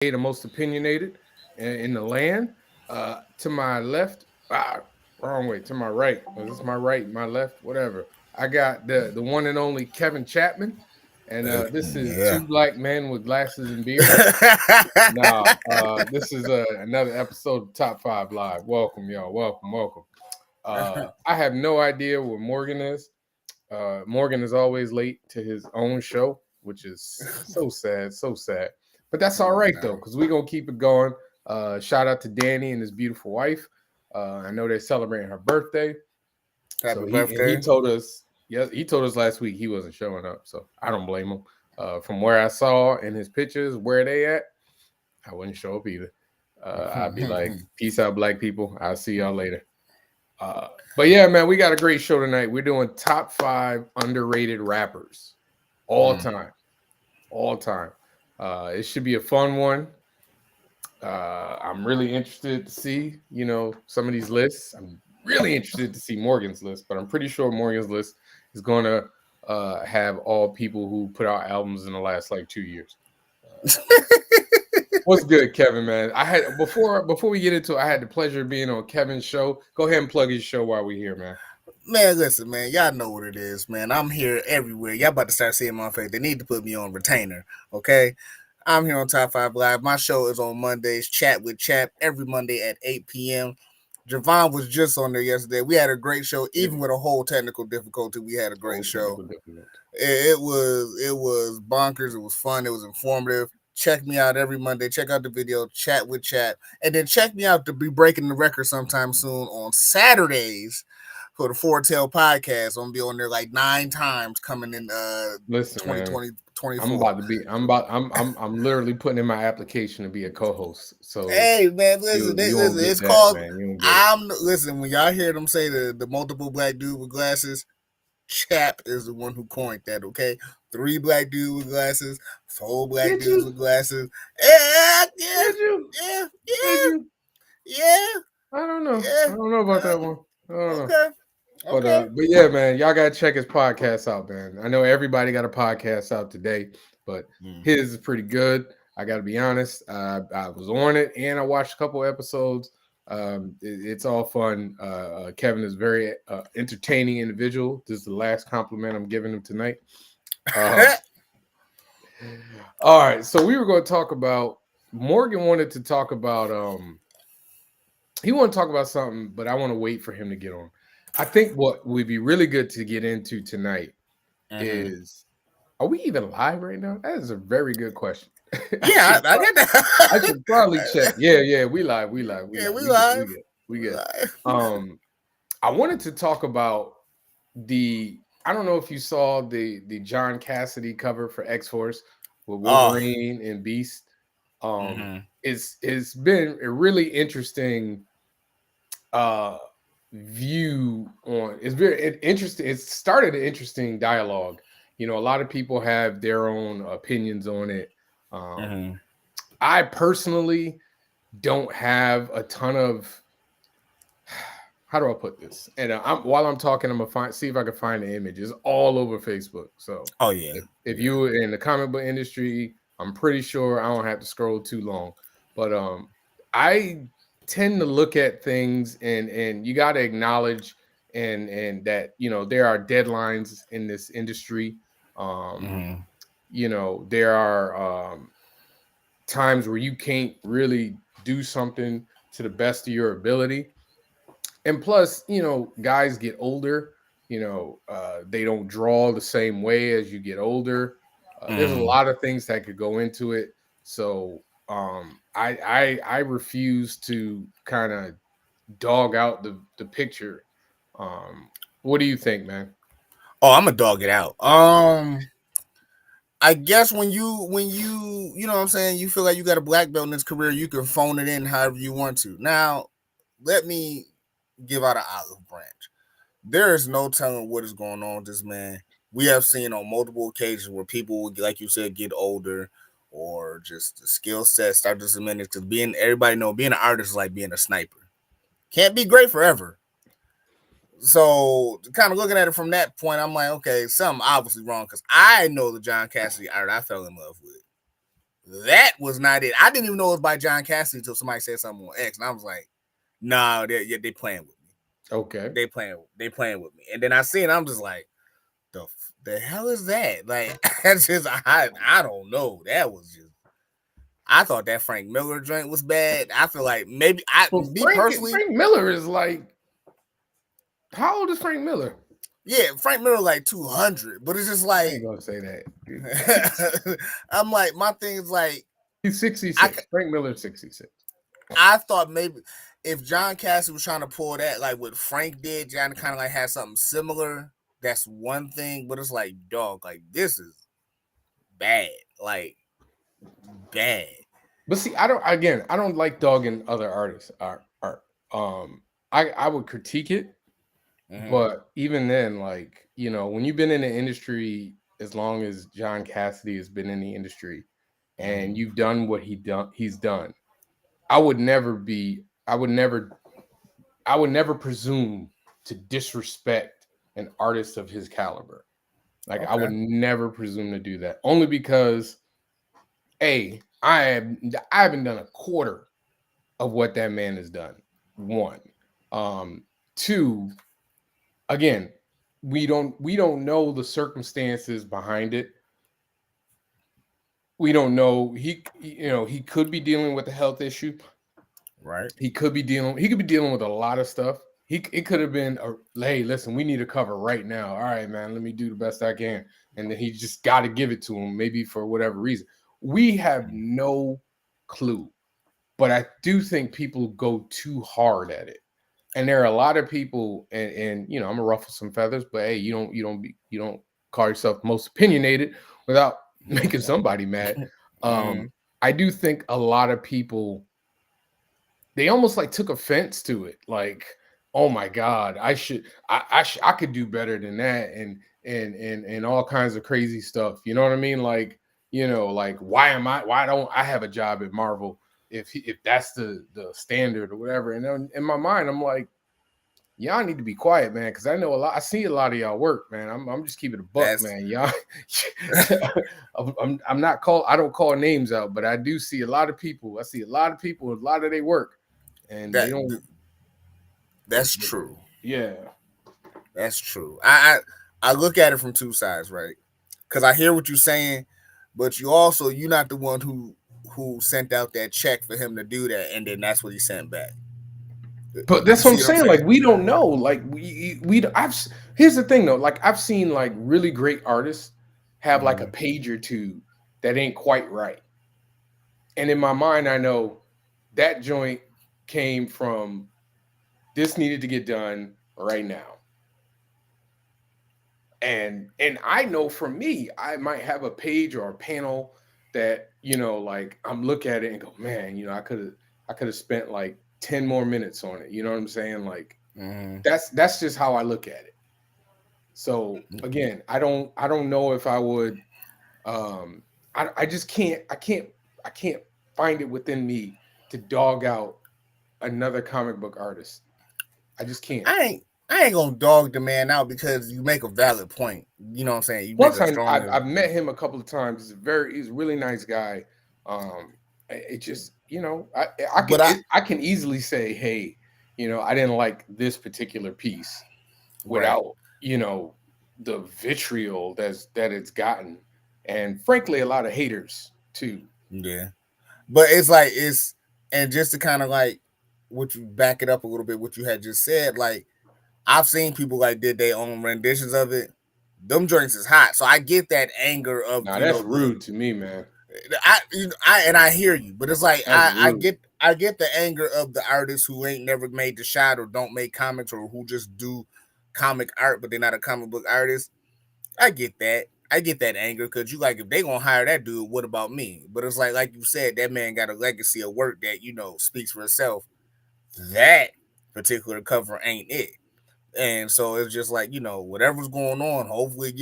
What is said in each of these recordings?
the most opinionated in the land. To my left, wrong way. To my right, this is my right, my left, whatever. I got the one and only Kevin Chapman, and this is Yeah. two black men with glasses and beards. Now, this is another episode of Top Five Live. Welcome, y'all. Welcome, welcome. I have no idea where Morgan is. Morgan is always late to his own show, which is so sad, so sad. But that's all right though, because we're gonna keep it going. Shout out to Danny and his beautiful wife. I know they're celebrating her birthday. So Happy he birthday. told us, yeah, he told us last week he wasn't showing up. So I don't blame him. From where I saw in his pictures where they at, I wouldn't show up either. I'd be like, peace out, black people. I'll see y'all later. But yeah, man, we got a great show tonight. We're doing top five underrated rappers all time, all time. It should be a fun one. I'm really interested to see, some of these lists. I'm really interested to see Morgan's list, but I'm pretty sure Morgan's list is going to have all people who put out albums in the last like 2 years. What's good, Kevin, man? I had before we get into it, I had the pleasure of being on Kevin's show. Go ahead and plug his show while we're here, man. Man, listen, man. Y'all know what it is, man. I'm here everywhere. Y'all about to start seeing my face. They need to put me on retainer, okay? I'm here on Top 5 Live. My show is on Mondays, Chat with Chap, every Monday at 8 p.m. Javon was just on there yesterday. We had a great show, even with a whole technical difficulty. We had a great show. It was bonkers. It was fun. It was informative. Check me out every Monday. Check out the video, Chat with Chat, and then check me out to be breaking the record sometime soon on Saturdays for the Four Tail podcast. I'm gonna be on there like 9 times coming in Listen, man. 2020 I'm 24. about to be. I'm literally putting in my application to be a co-host. So Hey man, listen, you won't listen. get It's that, called. man. You won't get it. I'm listen when y'all hear them say the multiple black dude with glasses. Chap is the one who coined that. Okay, 3 black dudes with glasses, 4 black Did dudes you? with glasses. Yeah, yeah, Did you? yeah, Did yeah, you? yeah, I don't know. I yeah. don't know about that one. I don't know. Okay, okay. But yeah, man, y'all gotta check his podcast out, man. I know everybody got a podcast out today, but his is pretty good. I got to be honest. I was on it and I watched a couple episodes. It's all fun. Kevin is very entertaining individual. This is the last compliment I'm giving him tonight. All right, so we were going to talk about. Morgan wanted to talk about. He wanted to talk about something, but I want to wait for him to get on. I think what would be really good to get into tonight is, are we even live right now? That is a very good question. Yeah, I get I should probably check. that. Yeah, we live, we Yeah, live, we we good, live. we We good. live. I wanted to talk about the. I don't know if you saw the John Cassidy cover for X Force with Oh, Wolverine and Beast. It's been a really interesting uh view on. It's very interesting. It started an interesting dialogue. A lot of people have their own opinions on it. I personally don't have a ton of, how do I put this? And while I'm talking, I'm gonna see if I can find the image. It's all over Facebook. So oh yeah, if you were in the comic book industry, I'm pretty sure I don't have to scroll too long. But I tend to look at things, and you got to acknowledge and that there are deadlines in this industry. There are times where you can't really do something to the best of your ability. And plus, guys get older. They don't draw the same way as you get older. There's a lot of things that could go into it. So I refuse to kind of dog out the picture. What do you think, man? Oh, I'm gonna dog it out. I guess when you know what I'm saying, you feel like you got a black belt in this career, you can phone it in however you want to. Now, let me give out an olive branch. There is no telling what is going on with this man. We have seen on multiple occasions where people, like you said, get older or just the skill set start to diminish. Because everybody know being an artist is like being a sniper. Can't be great forever. So kind of looking at it from that point, I'm like, okay, something obviously wrong because I know the John Cassidy art I fell in love with. That was not it. I didn't even know it was by John Cassidy until somebody said something on X, and I was like, "Nah, they playing with me. Okay. They playing with me." And then I see it, I'm just like, "The hell is that?" Like, I don't know. That was just. I thought that Frank Miller joint was bad. I feel like maybe Well, me personally, Frank Miller is like, how old is Frank Miller? yeah, Frank Miller like 200, but it's just I like ain't gonna say that. I'm like my thing is like He's 66. Frank Miller 66. I thought maybe if John Cassidy was trying to pull that like what Frank did, John kind of like had something similar. That's one thing, but it's like dog, like this is bad, like bad. But see, I don't like dogging other artists art. I would critique it, but even then, like, when you've been in the industry as long as John Cassidy has been in the industry and you've done what he's done, I would never presume to disrespect an artist of his caliber. Like, I would never presume to do that, only because I haven't done a quarter of what that man has done. One. Two, again, we don't know the circumstances behind it. We don't know. He could be dealing with a health issue. Right. He could be dealing with a lot of stuff. It could have been hey, listen, we need a cover right now. All right, man, let me do the best I can. And then he just got to give it to him, maybe for whatever reason. We have no clue. But I do think people go too hard at it. And there are a lot of people, and I'm gonna ruffle some feathers, but hey, you don't call yourself most opinionated without making somebody mad. I do think a lot of people, they almost like took offense to it, like, oh my God, I could do better than that, and all kinds of crazy stuff. You know what I mean? Like, like why don't I have a job at Marvel if that's the standard or whatever? And then in my mind, I'm like, y'all need to be quiet, man, because I see a lot of y'all work, man. I'm just keeping a buck, man. Y'all, I'm not I don't call names out, but I do see a lot of people. I see a lot of people, a lot of their work, and they don't. That's true. Yeah, that's true. I look at it from two sides, right? Because I hear what you're saying, but you're not the one who sent out that check for him to do that, and then that's what he sent back. But that's what I'm saying. Like, we don't know. Like, here's the thing though. Like, I've seen like really great artists have like a page or two that ain't quite right, and in my mind, I know that joint came from this needed to get done right now. And I know for me, I might have a page or a panel that, like, I'm look at it and go, man, I could have spent like 10 more minutes on it. You know what I'm saying? Like, that's just how I look at it. So again, I don't know if I would, I just can't find it within me to dog out another comic book artist. I just can't. I ain't gonna dog the man out because you make a valid point. You know what I'm saying? You make Plus, a strong. I've met him a couple of times. He's a really nice guy. It just, I can easily say, hey, I didn't like this particular piece without, the vitriol that it's gotten, and frankly, a lot of haters too. Yeah, but it's and just to kind of like what you back it up a little bit, what you had just said, like I've seen people like did their own renditions of it. Them joints is hot, so I get that anger of that's rude to me, man. I hear you, but it's like I get the anger of the artists who ain't never made the shot or don't make comics or who just do comic art, but they're not a comic book artist. I get that. I get that anger because you like if they gonna hire that dude, what about me? But it's like you said, that man got a legacy of work that speaks for itself. That particular cover ain't it. And so it's just like, whatever's going on, hopefully,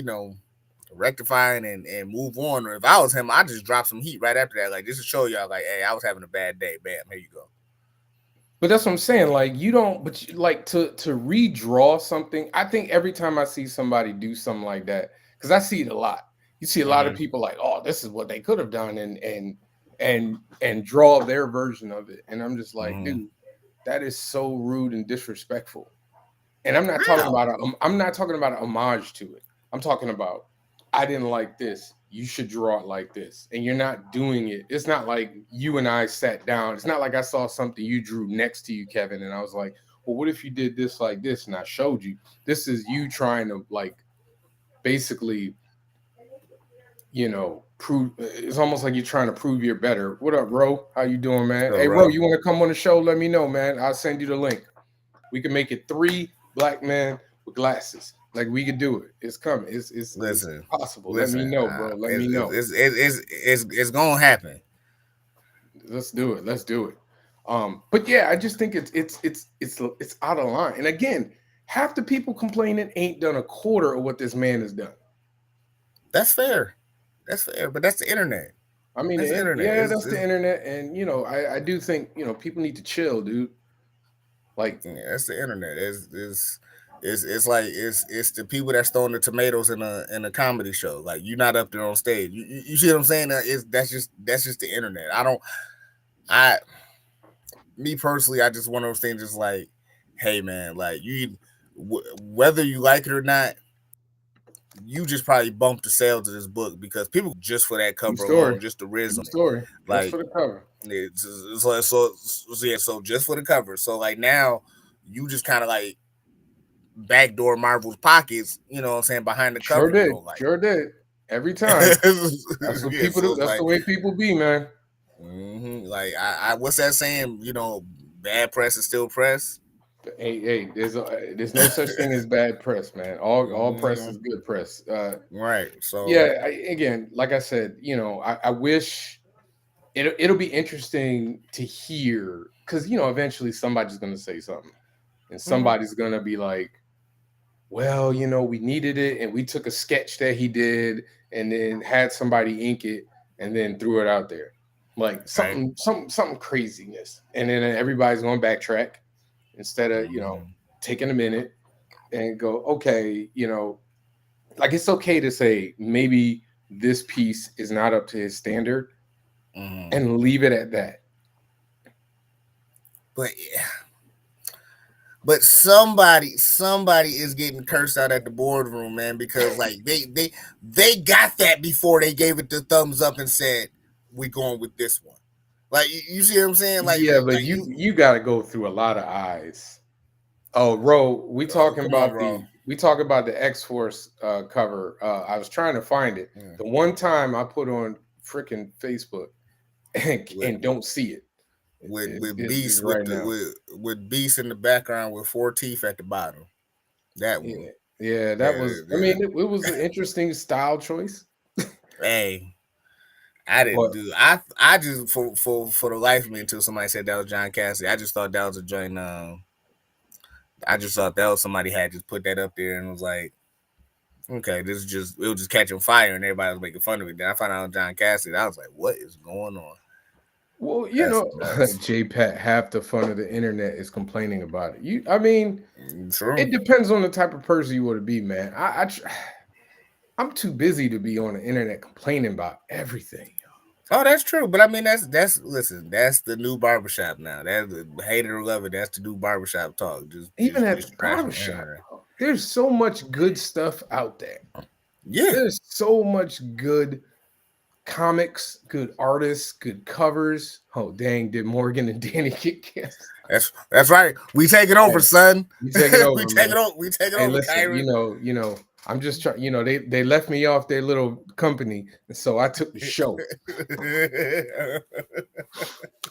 rectifying and move on. Or if I was him, I just drop some heat right after that. Like, just to show y'all, like, hey, I was having a bad day. Bam, here you go. But that's what I'm saying. Like, you don't, but like to redraw something. I think every time I see somebody do something like that, because I see it a lot. You see a lot of people like, oh, this is what they could have done. And and draw their version of it. And I'm just like, Mm-hmm. dude, that is so rude and disrespectful. And How? I'm not talking about an homage to it. I'm talking about I didn't like this. You should draw it like this. And you're not doing it. It's not like you and I sat down. It's not like I saw something you drew next to you, Kevin, and I was like, well, what if you did this like this? And I showed you. This is you trying to like basically, prove. It's almost like you're trying to prove you're better. What up, Ro? How you doing, man? So, Hey, Ro, bro, you want to come on the show? Let me know, man. I'll send you the link. We can make it 3 black men with glasses. Like we could do it. It's coming. It's listen, possible. Let me listen. know, bro. Let me know. It's gonna happen. Let's do it. Let's do it. But yeah, I just think it's out of line. And again, half the people complaining ain't done a quarter of what this man has done. That's fair. That's fair. But that's the internet. I mean, That's the internet. yeah, that's the internet, and I do think people need to chill, dude. Like, that's the internet. It's like it's the people that's throwing the tomatoes in a comedy show. Like you're not up there on stage. You see what I'm saying? That's just the internet. I me personally, I just one of those things. Just like, hey man, like whether you like it or not, you just probably bumped the sales of this book because people just for that true cover story, alone, just the riz true on it. story, just Like for the cover. it's like so just for the cover. So like now you just kind of like backdoor Marvel's pockets, you know what I'm saying, behind the Sure cover you did, don't like. sure did. Every time. That's what Yeah, people so do. it's That's like the way people be, man. like I what's that saying? Bad press is still press. Hey, there's no such thing as bad press, man. All press Mm-hmm. is good press. Right. So Yeah, again, like I said, I wish it'll be interesting to hear because eventually somebody's gonna say something, and somebody's gonna be like, well, we needed it, and we took a sketch that he did, and then had somebody ink it, and then threw it out there, like right. something craziness, and then everybody's gonna backtrack instead of Mm-hmm. taking a minute and go, okay, like it's okay to say maybe this piece is not up to his standard Mm-hmm. and leave it at that. But yeah. But somebody is getting cursed out at the boardroom, man, because like they got that before they gave it the thumbs up and said we're going with this one. Like you see what I'm saying? Yeah, but you you got to go through a lot of eyes. Oh, Ro, come on, bro. we talk about the X Force cover. I was trying to find it. Yeah. The one time I put on freaking Facebook With and don't see it. with It's Beast right now. with Beast in the background with 4 teeth at the bottom. That one. Yeah, yeah, that was. I Yeah. mean, it was an interesting style choice, Hey, I didn't but do. I just for the life of me until somebody said that was John Cassidy. I just thought that was a joint. I just thought that was somebody had just put that up there and was like, okay, this is just it was just catching fire and everybody was making fun of it. Then I found out John Cassidy. I was like, what is going on? well, That's nuts. J Pat, half the fun of the internet is complaining about it. I mean, True. it depends on the type of person you want to be, man. I'm too busy to be on the internet complaining about everything. Oh, that's true. But I mean, that's listen. That's the new barbershop now. That's the hate it or love it. That's the new barbershop talk. Even at the Just trash the barbershop, internet. bro, there's so much good stuff out there. Yeah, There's so much good comics, good artists, good covers. Oh dang, did Morgan and Danny get canceled? that's right. We take it over, Hey, son. you take it We over, take man. it over. We take it Hey, over, listen, Kyron. I'm just trying. They left me off their little company, and so I took the show.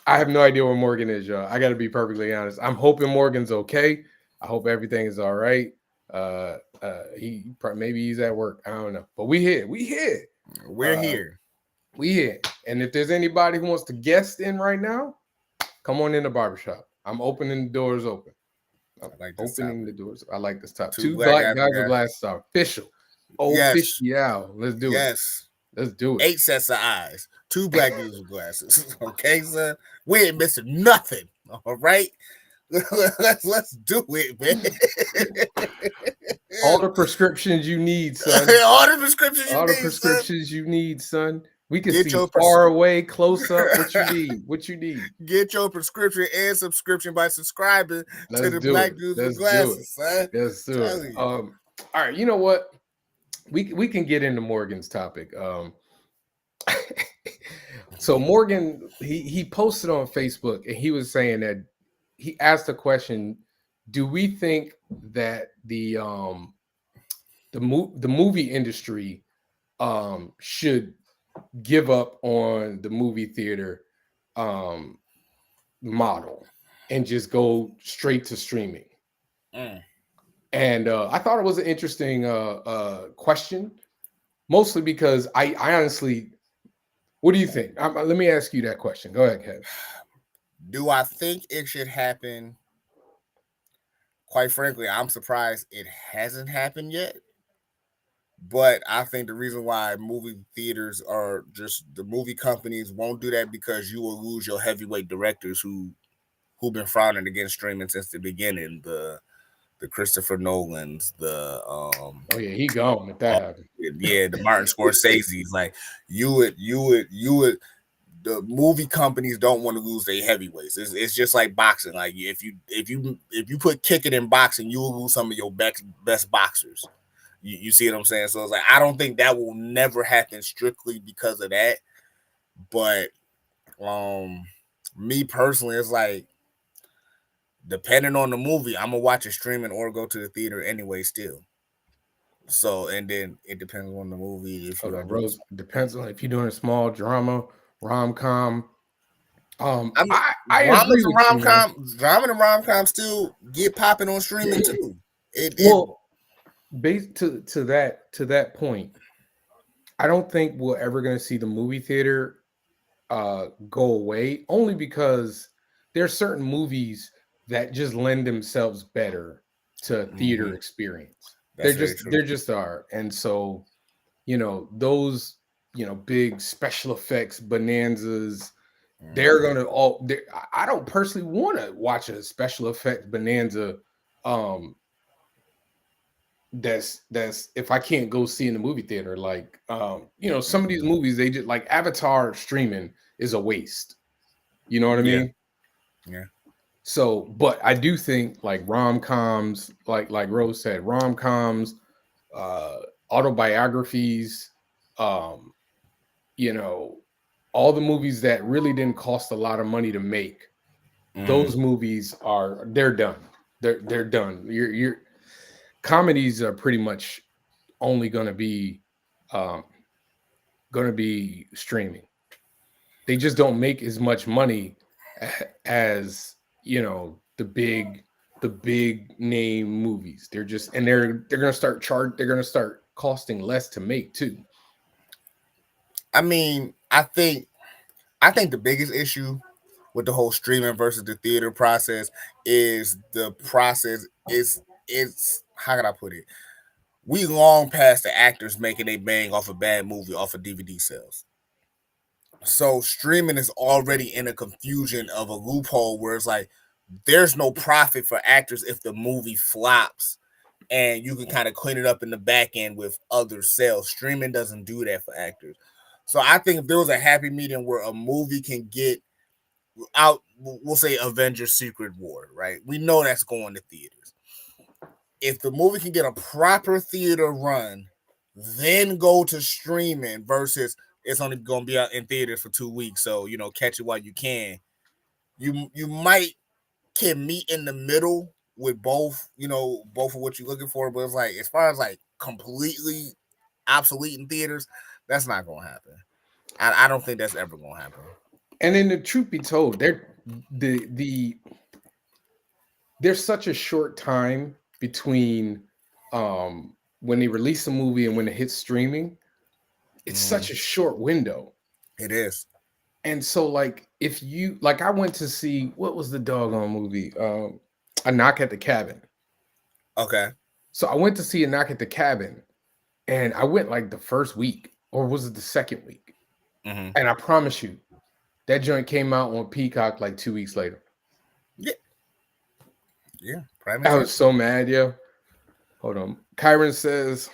I have no idea where Morgan is, y'all. I got to be perfectly honest. I'm hoping Morgan's okay. I hope everything is all right. Maybe he's at work. I don't know, but we here. We're here. We here. And if there's anybody who wants to guest in right now, come on in the barbershop. I'm opening the doors open. I'm like this opening topic. the doors. I like this top. 2 Two black black guys guys with with glasses are official. Yes. Official. Let's do it. Yes. Let's do it. 8 sets of eyes. 2 black dudes with glasses. Okay, son. We ain't missing nothing. All right. Let's do it, man. All the prescriptions you need, son. All the prescriptions You need, son. We can Get see your far away, close up. What you need? What you need? Get your prescription and subscription by subscribing to Let's the do Black it. Dudes with Let's do it. Glasses, son. Let's do it. Telling you. All right. You know what? We can get into Morgan's topic. So Morgan, he posted on Facebook and he was saying that he asked a question: do we think that the movie industry should give up on the movie theater um model and just go straight to streaming? Mm. And I thought it was an interesting question, mostly because I honestly, what do you think? Let me ask you that question. Go ahead, Kev. Do I think it should happen? Quite frankly, I'm surprised it hasn't happened yet. But I think the reason why movie theaters are just the movie companies won't do that because you will lose your heavyweight directors who've been frowning against streaming since the beginning. The Christopher Nolans, Oh yeah, he gone if that happened. the Martin Scorsese's. Like you would. The movie companies don't want to lose their heavyweights. It's just like boxing. Like if you put kicking in boxing, you will lose some of your best boxers. You see what I'm saying? So it's like I don't think that will never happen strictly because of that. But me personally, it's like depending on the movie, I'm gonna watch it streaming or go to the theater anyway. Still. So and then it depends on the movie if Hold you are on, doing. Rose. Depends on if you're doing a small drama, rom com. I mean, I agree with you, man. drama and rom com still get popping on streaming too. It Well, based to that point, I don't think we're ever going to see the movie theater go away. Only because there's certain movies that just lend themselves better to theater experience. That's very true. They're just are, and so those big special effects bonanzas. They're gonna all. I don't personally want to watch a special effect bonanza. Um, that's if I can't go see in the movie theater, like some of these movies they just like Avatar streaming is a waste. You know what I Yeah. mean? Yeah. So, but I do think like rom coms, like Rose said, rom coms, autobiographies, um, all the movies that really didn't cost a lot of money to make. Those movies they're done. They're done. You're comedies are pretty much only going to be streaming. They just don't make as much money as the big name movies. They're just and they're going to start costing less to make too. I mean, I think the biggest issue with the whole streaming versus the theater process is the process is how can I put it? We long past the actors making a bang off a bad movie off of DVD sales. So streaming is already in a confusion of a loophole where it's like there's no profit for actors if the movie flops and you can kind of clean it up in the back end with other sales. Streaming doesn't do that for actors. So I think if there was a happy medium where a movie can get out, we'll say Avengers Secret War, right? We know that's going to theaters. If the movie can get a proper theater run, then go to streaming versus it's only going to be out in theaters for 2 weeks, so catch it while you can. You might can meet in the middle with both, both of what you're looking for, but it's like as far as like completely obsolete in theaters, that's not going to happen. I don't think that's ever going to happen. And then the truth be told, there's such a short time between when they release a movie and when it hits streaming. It's such a short window. It is. And so like if you like I went to see what was the doggone movie? A Knock at the Cabin. Okay. So I went to see A Knock at the Cabin and I went like the first week or was it the second week? And I promise you that joint came out on Peacock like 2 weeks later. Yeah. Yeah. I was so mad, yo. Hold on. Kyron says,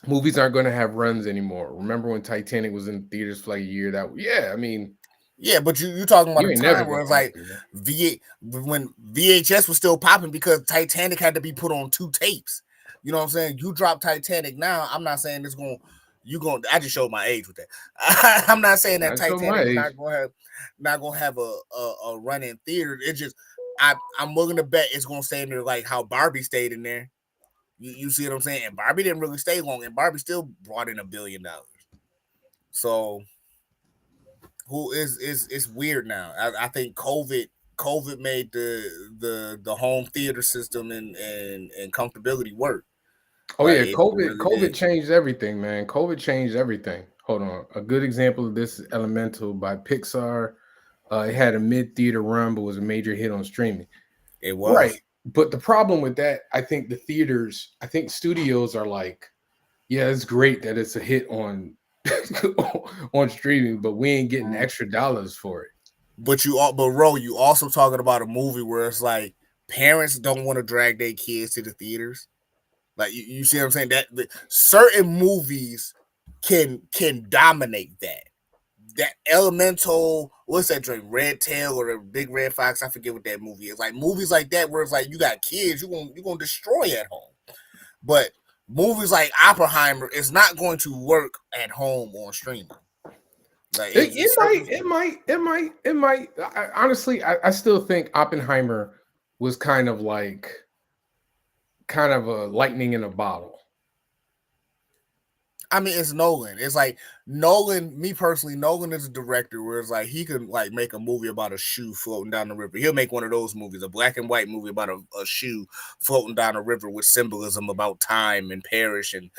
Movies aren't going to have runs anymore. Remember when Titanic was in theaters for like a year? That yeah, I mean, Yeah, but you talking about you a ain't never time gonna where it's have like to, man. when VHS was still popping because Titanic had to be put on 2 tapes. You know what I'm saying? You drop Titanic now. I'm not saying it's going. You going? I just showed my age with that. I'm not saying that I show my Titanic is age. not going to have a run in theater. It just I'm willing to bet it's going to stay in there like how Barbie stayed in there. You see what I'm saying? And Barbie didn't really stay long, and Barbie still brought in $1 billion. So who is it's weird now. I think COVID made the home theater system and comfortability work. Oh Like yeah, it COVID really COVID did. changed everything, man. COVID changed everything. Hold on. A good example of this is Elemental by Pixar. It had a mid theater run, but was a major hit on streaming. It Right. was. But the problem with that, I think the theaters, I think studios are like, yeah, it's great that it's a hit on on streaming, but we ain't getting Mhm. extra dollars for it. But Ro, you also talking about a movie where it's like parents don't want to drag their kids to the theaters. Like you see what I'm saying? Certain movies can dominate that. That Elemental, what's that drink? Red Tail or the Big Red Fox? I forget what that movie is. Like movies like that where it's like you got kids, you gonna destroy at home. But movies like Oppenheimer is not going to work at home on streaming. Like It it's might, certain. honestly, I still think Oppenheimer was kind of a lightning in a bottle. I mean, it's Nolan. It's like Nolan. Me personally, Nolan is a director where it's like he can like make a movie about a shoe floating down the river. He'll make one of those movies, a black and white movie about a shoe floating down a river with symbolism about time and perish and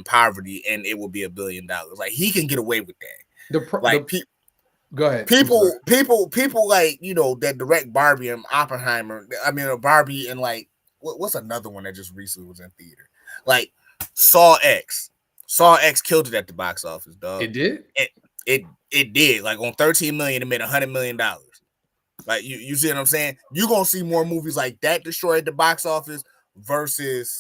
poverty, and it will be $1 billion. Like he can get away with that. Like Go ahead. I'm sorry. people like that direct Barbie and Oppenheimer. I mean, a Barbie and like what's another one that just recently was in theater, like Saw X. Saw X killed it at the box office, dog. It did. It it it did like on 13 million, it made $100 million. Like you see what I'm saying? You gonna see more movies like that destroy at the box office versus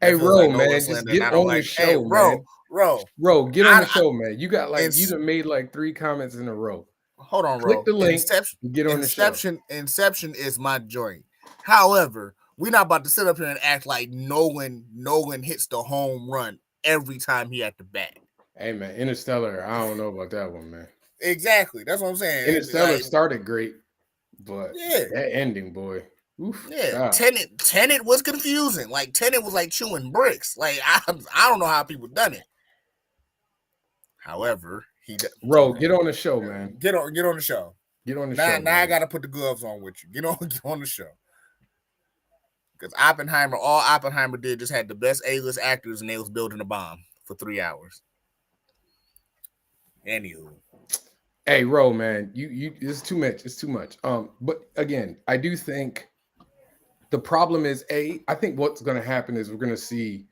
Hey, that feels like Ro, Nolan man, just Slander, and get I don't on the like. Hey, show, man. bro, Ro, get on the I show, man. You got like and you done made like 3 comments in a row. hold on, Click bro. the link and get on the show. Inception is my joint. However, we're not about to sit up here and act like Nolan hits the home run every time he at the bat. Hey, man, Interstellar. I don't know about that one, man. Exactly. That's what I'm saying. Interstellar Like, started great, but yeah, that ending, boy. Oof, yeah. God. Tenet was confusing. Like Tenet was like chewing bricks. Like I don't know how people done it. However, Ro, okay. get on the show, man. Get on the show. Get on the Now show, now I man. gotta put the gloves on with you. Get on the show. Because Oppenheimer, all Oppenheimer did just had the best A-list actors, and they was building a bomb for 3 hours. Anywho, Hey, Ro, man, you it's too much. It's too much. But again, I do think the problem is I think what's gonna happen is we're gonna see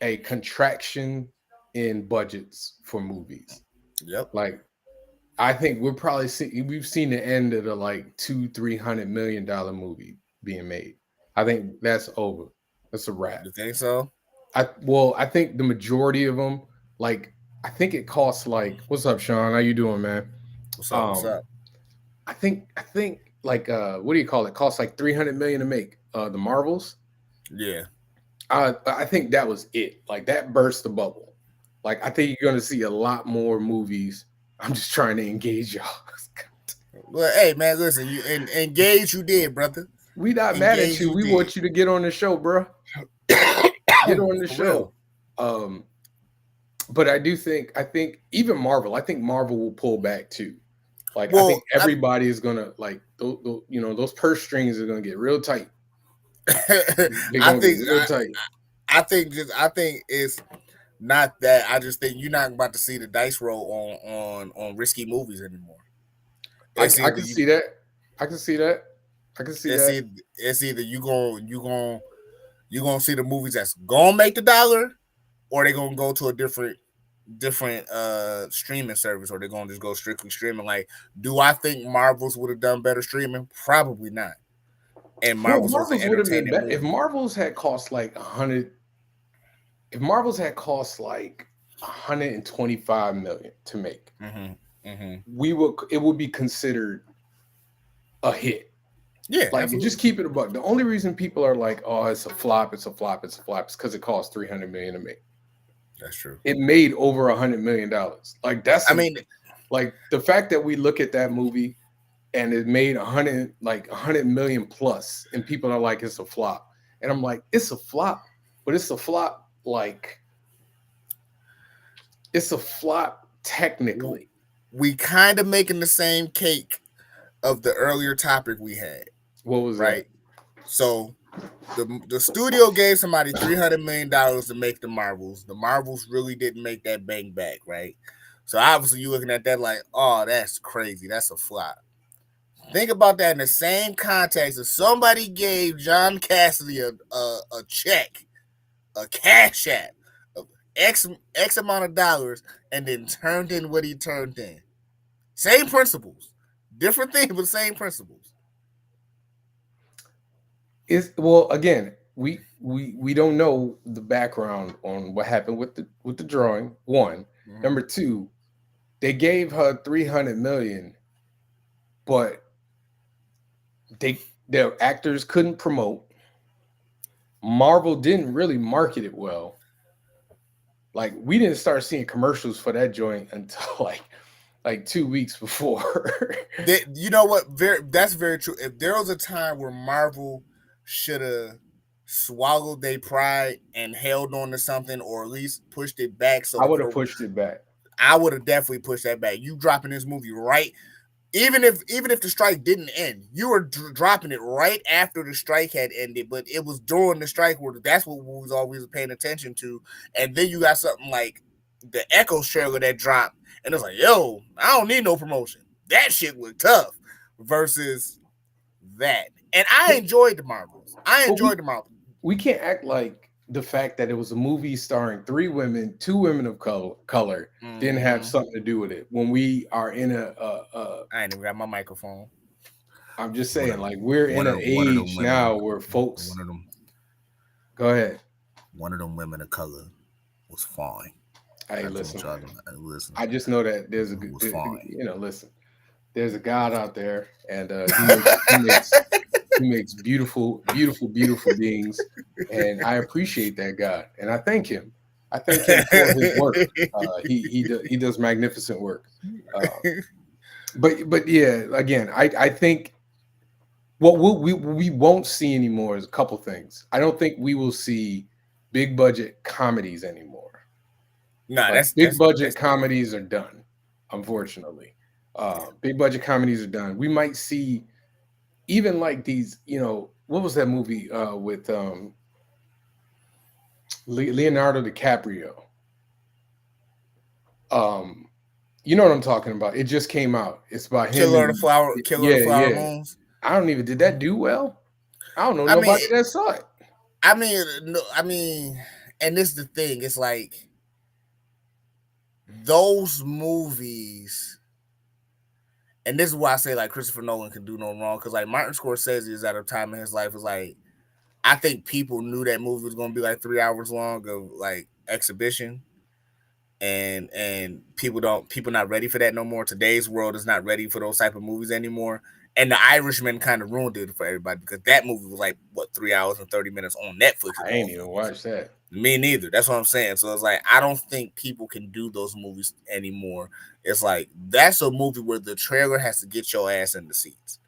a contraction in budgets for movies. yep. Like I think we've seen the end of the like 200-300 million dollar movie being made. I think that's over. That's a wrap. You think so? I think the majority of them, like I think it costs like what's up, Sean? How you doing, man? What's up? What's Um, up? I think like what do you call it? Costs like 300 million to make the Marvels. Yeah. I think that was it. Like that burst the bubble. Like I think you're gonna see a lot more movies. I'm just trying to engage y'all. Well, hey man, listen, you engage. You did, brother. We not mad at Engage. you. You We did. want you to get on the show, bro. Get on the For show. real. Um, but I think even Marvel. I think Marvel will pull back too. Like I think Well, everybody is gonna like those purse strings are gonna get real tight. They're I gonna get think real tight. I think it's not that. I just think you're not about to see the dice roll on risky movies anymore. It's I either can you see that. I can see that. I can see that. it's either you gonna see the movies that's gonna make the dollar, or they're gonna go to a different streaming service, or they're gonna just go strictly streaming. Like, do I think Marvels would have done better streaming? Probably not. And Well, Marvels was an Marvels would have been entertaining better if movie. Marvels had cost like 100. if Marvels had cost like 125 million to make, Mm-hmm. Mm-hmm. it would be considered a hit. Yeah, Like, just absolutely. keep it a buck. The only reason people are like, "Oh, it's a flop, it's a flop, it's a flop," is because it cost 300 million to make. That's true. It made over $100 million. Like, I mean, like the fact that we look at that movie and it made 100 million plus, and people are like, it's a flop, and I'm like, it's a flop, but it's a flop. Like, it's a flop technically. we kind of making the same cake of the earlier topic we had, What was that? right? So the studio gave somebody $300 million to make the Marvels. The Marvels really didn't make that bang back, right? So obviously you looking at that like, oh, that's crazy. That's a flop. Think about that in the same context. If somebody gave John Cassidy a check, a cash app of X amount of dollars, and then turned in what he turned in. Same principles. Different thing, but same principles. Is well, again, we don't know the background on what happened with the drawing. One, Mm-hmm. number two, they gave her 300 million, but their actors couldn't promote. Marvel didn't really market it well. Like, we didn't start seeing commercials for that joint until like 2 weeks before. You know what? That's very true. If there was a time where Marvel should have swallowed their pride and held on to something, or at least pushed it back, so I it would could have have. pushed it back. I would have definitely pushed that back. You dropping this movie right, even if the strike didn't end, you were dropping it right after the strike had ended. But it was during the strike where that's what we was always paying attention to. And then you got something like the Echo trailer that dropped, and it's like, yo, I don't need no promotion. That shit looked tough. Versus that, and I But, enjoyed the Marvels. I but enjoyed the Marvels. we can't act like the fact that it was a movie starring three women, two women of color, didn't have Mm-hmm. something to do with it. When we are in I ain't even got my microphone. I'm just One saying, of like, we're in an one of them age women, now where folks. one of them Go ahead. one of them women of color was fine. Hey, I just listen. want y'all to listen. I just know that there's a It good, was fine. listen. There's a God out there, and he makes beautiful, beautiful, beautiful beings, and I appreciate that God, and I thank him. I thank him for his work. He does magnificent work. Uh, but yeah, again, I think what we won't see anymore is a couple things. I don't think we will see big budget comedies anymore. Nah, Like, that's big that's budget that's comedies are done, unfortunately. Big budget comedies are done. We might see even like these, what was that movie with Leonardo DiCaprio? Um, you know what I'm talking about. It just came out. It's about him and Killer of the yeah, Flower yeah. Moons. I don't even did that do well? I don't know I mean, nobody that saw it. no, and this is the thing. It's like those movies, and this is why I say like Christopher Nolan can do no wrong, because like Martin Scorsese is at a time in his life is like, I think people knew that movie was gonna be like 3 hours long of like exhibition, and people not ready for that no more. Today's world is not ready for those type of movies anymore. And The Irishman kind of ruined it for everybody, because that movie was like what 3 hours and 30 minutes on Netflix of I all ain't even things. watched that. Me neither. That's what I'm saying. So it's like I don't think people can do those movies anymore. It's like that's a movie where the trailer has to get your ass in the seats,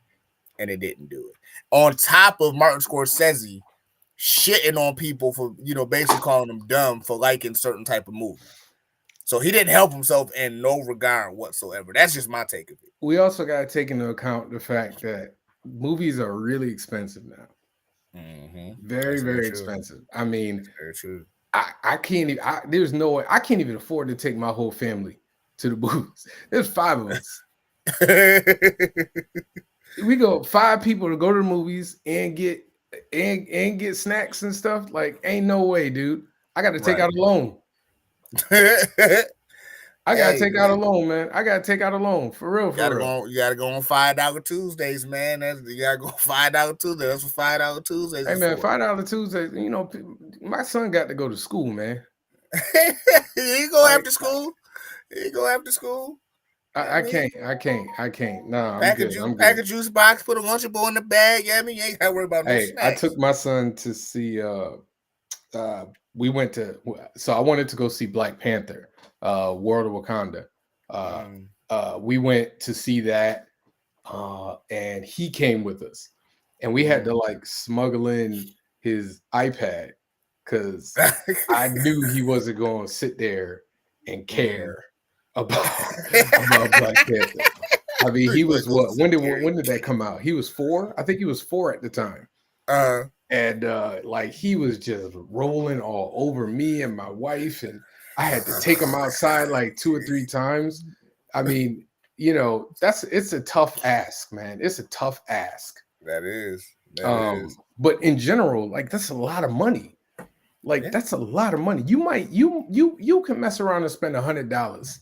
and it didn't do it. On top of Martin Scorsese shitting on people for basically calling them dumb for liking certain type of movie. So he didn't help himself in no regard whatsoever. That's just my take of it. We also got to take into account the fact that movies are really expensive now. Mm-hmm. Very, That's very very true. expensive. I mean, That's very true. I can't even. There's no way. I can't even afford to take my whole family to the movies. There's five of us. We go five people to go to the movies and get snacks and stuff. Like, ain't no way, dude. I got to take Right. out a loan. I gotta Hey take out a man, loan, man. I gotta take out a loan for real, you for gotta real. go. You gotta go on $5 Tuesdays, man. You gotta go $5 Tuesdays. That's what $5 Tuesdays Hey is man, for. $5 Tuesday. My son got to go to school, man. You go Like after school. You go after school. Yeah, I can't. Nah, I'm pack a good. juice, I'm pack a good. juice box, put a lunchable in the bag. Yeah, you ain't gotta worry about no Hey, I snacks. took my son to see uh we went to so I wanted to go see Black Panther, World of Wakanda. Uh Mm, we went to see that and he came with us. And we had to mm. like smuggle in his iPad cuz I knew he wasn't going to sit there and Mm. care about about Black Panther. I mean, he You like was go what? sit there When and did that come out? He was 4. I think he was 4 at the time. uh, And like he was just rolling all over me and my wife, and I had to take him outside like 2 or 3 times. I mean, it's a tough ask, man. It's a tough ask. that is. That is. But in general, like that's a lot of money. Like Yeah. that's a lot of money. You can mess around and spend $100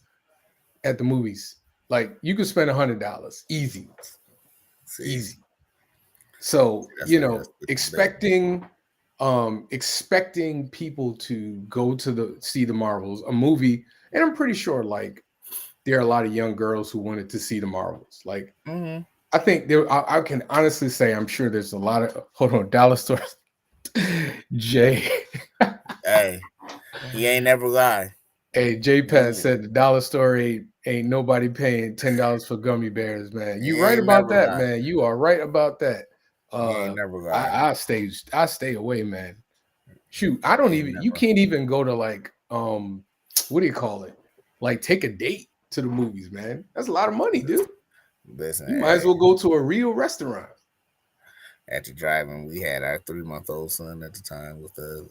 at the movies. Like you could spend $100 easy, See, easy. So, that's what you bet. expecting people to go to the see the Marvels, a movie, and I'm pretty sure like there are a lot of young girls who wanted to see the Marvels. Like Mm-hmm. I think I can honestly say I'm sure there's a lot of hold on, dollar stores. Jay. Hey, he ain't never lie. Hey, J He Pat ain't, said the dollar store ain't nobody paying $10 for gummy bears, man. he You right ain't about never that, lie. man. You are right about that. He ain't Uh never lie. I stay away, man. Shoot, I don't He ain't even you never. can't even go to like what do you call it? Like take a date to the movies, man. That's a lot of money, dude. Listen, You might as hey, well go to a real restaurant. at the driving, we had our 3-month-old son at the time with us.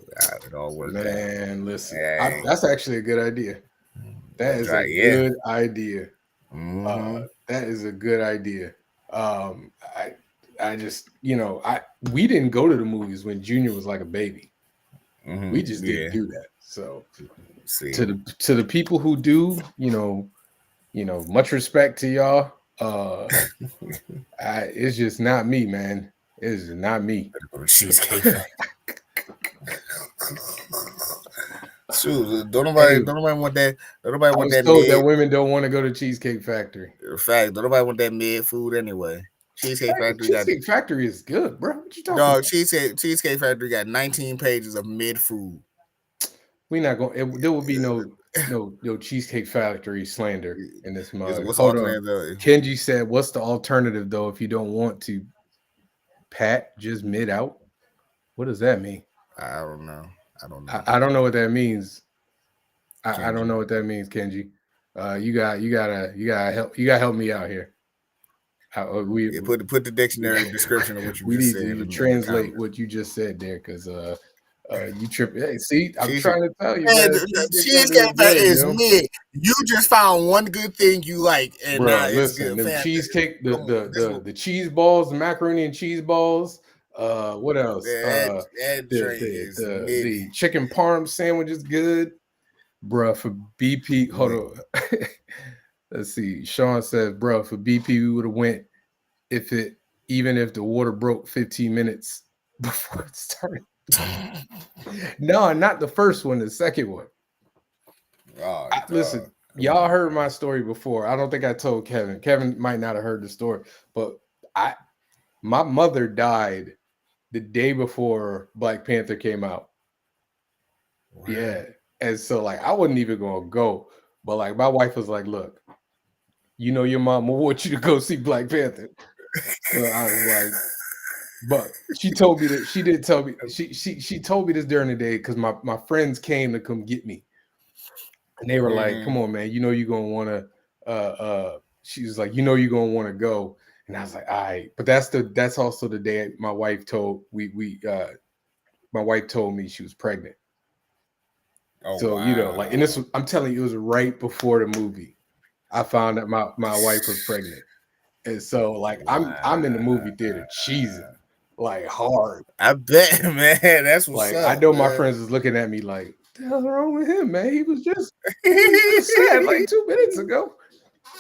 It all worked out. Man, listen. Hey, That's actually a good idea. That but is a drive, yeah. good idea. Mm-hmm. That is a good idea. Um, I, I just, we didn't go to the movies when Junior was like a baby. We Mm-hmm. just didn't Yeah. do that. So See, to the people who do, much respect to y'all. It's just not me, man. It's not me. go to Cheesecake Factory. Shoot, Hey, don't nobody want that. Don't nobody I want was that told that mid. women don't want to go to Cheesecake Factory. Fact, don't nobody want that mid food anyway. Cheesecake Factory got Cheesecake Factory is good, bro. What you talking dog. about? Cheesecake Factory got 19 pages of mid food. We not going. There will be no Cheesecake Factory slander in this Is mug. what's the Hold on. alternative though? Kenji said, "What's the alternative though? If you don't want to pat just mid out, what does that mean? I don't know. I don't know. I don't know what that means. I don't Kenji. know what that means, Kenji. You gotta help me out here. We Yeah, put the dictionary description of what you we just need said to in the translate comments. what you just said there, because you trip. Hey, see, I'm Cheesecake. trying to tell you, Man, man. the Cheesecake Factory is Cheesecake Factory good, is yo. mid. You just found one good thing you like, and now Bro, it's listen, good, them fam. cheesecake, Come on, this one. the cheese balls, the macaroni and cheese balls. What else? That drink is mid. The chicken parm sandwich is good, bro. For BP, hold mid. on. Let's see. Sean says, bro, for BP, we would have went if it even if the water broke 15 minutes before it started. No, not the first one, the second one. Oh, Listen, dog. Come y'all on. heard my story before. I don't think I told Kevin. Kevin might not have heard the story, but I my mother died the day before Black Panther came out. Wow. Yeah. And so like I wasn't even gonna go. But like my wife was like, look, your mom will want you to go see Black Panther. So I was like, but she told me that she did tell me she told me this during the day because my friends came to come get me. And they were like, Mm-hmm. come on, man, you're gonna wanna she was like, you're gonna wanna go. And I was like, all right. But that's also the day my wife told my wife told me she was pregnant. Oh So, like, and wow. this was, I'm telling you, it was right before the movie. I found that my wife was pregnant. And so like I'm in the Wow. movie theater cheesing like hard. I bet, man. That's what's Like I up, know my man. friends was looking at me like, what the hell's wrong with him, man? He was just sad like 2 minutes ago.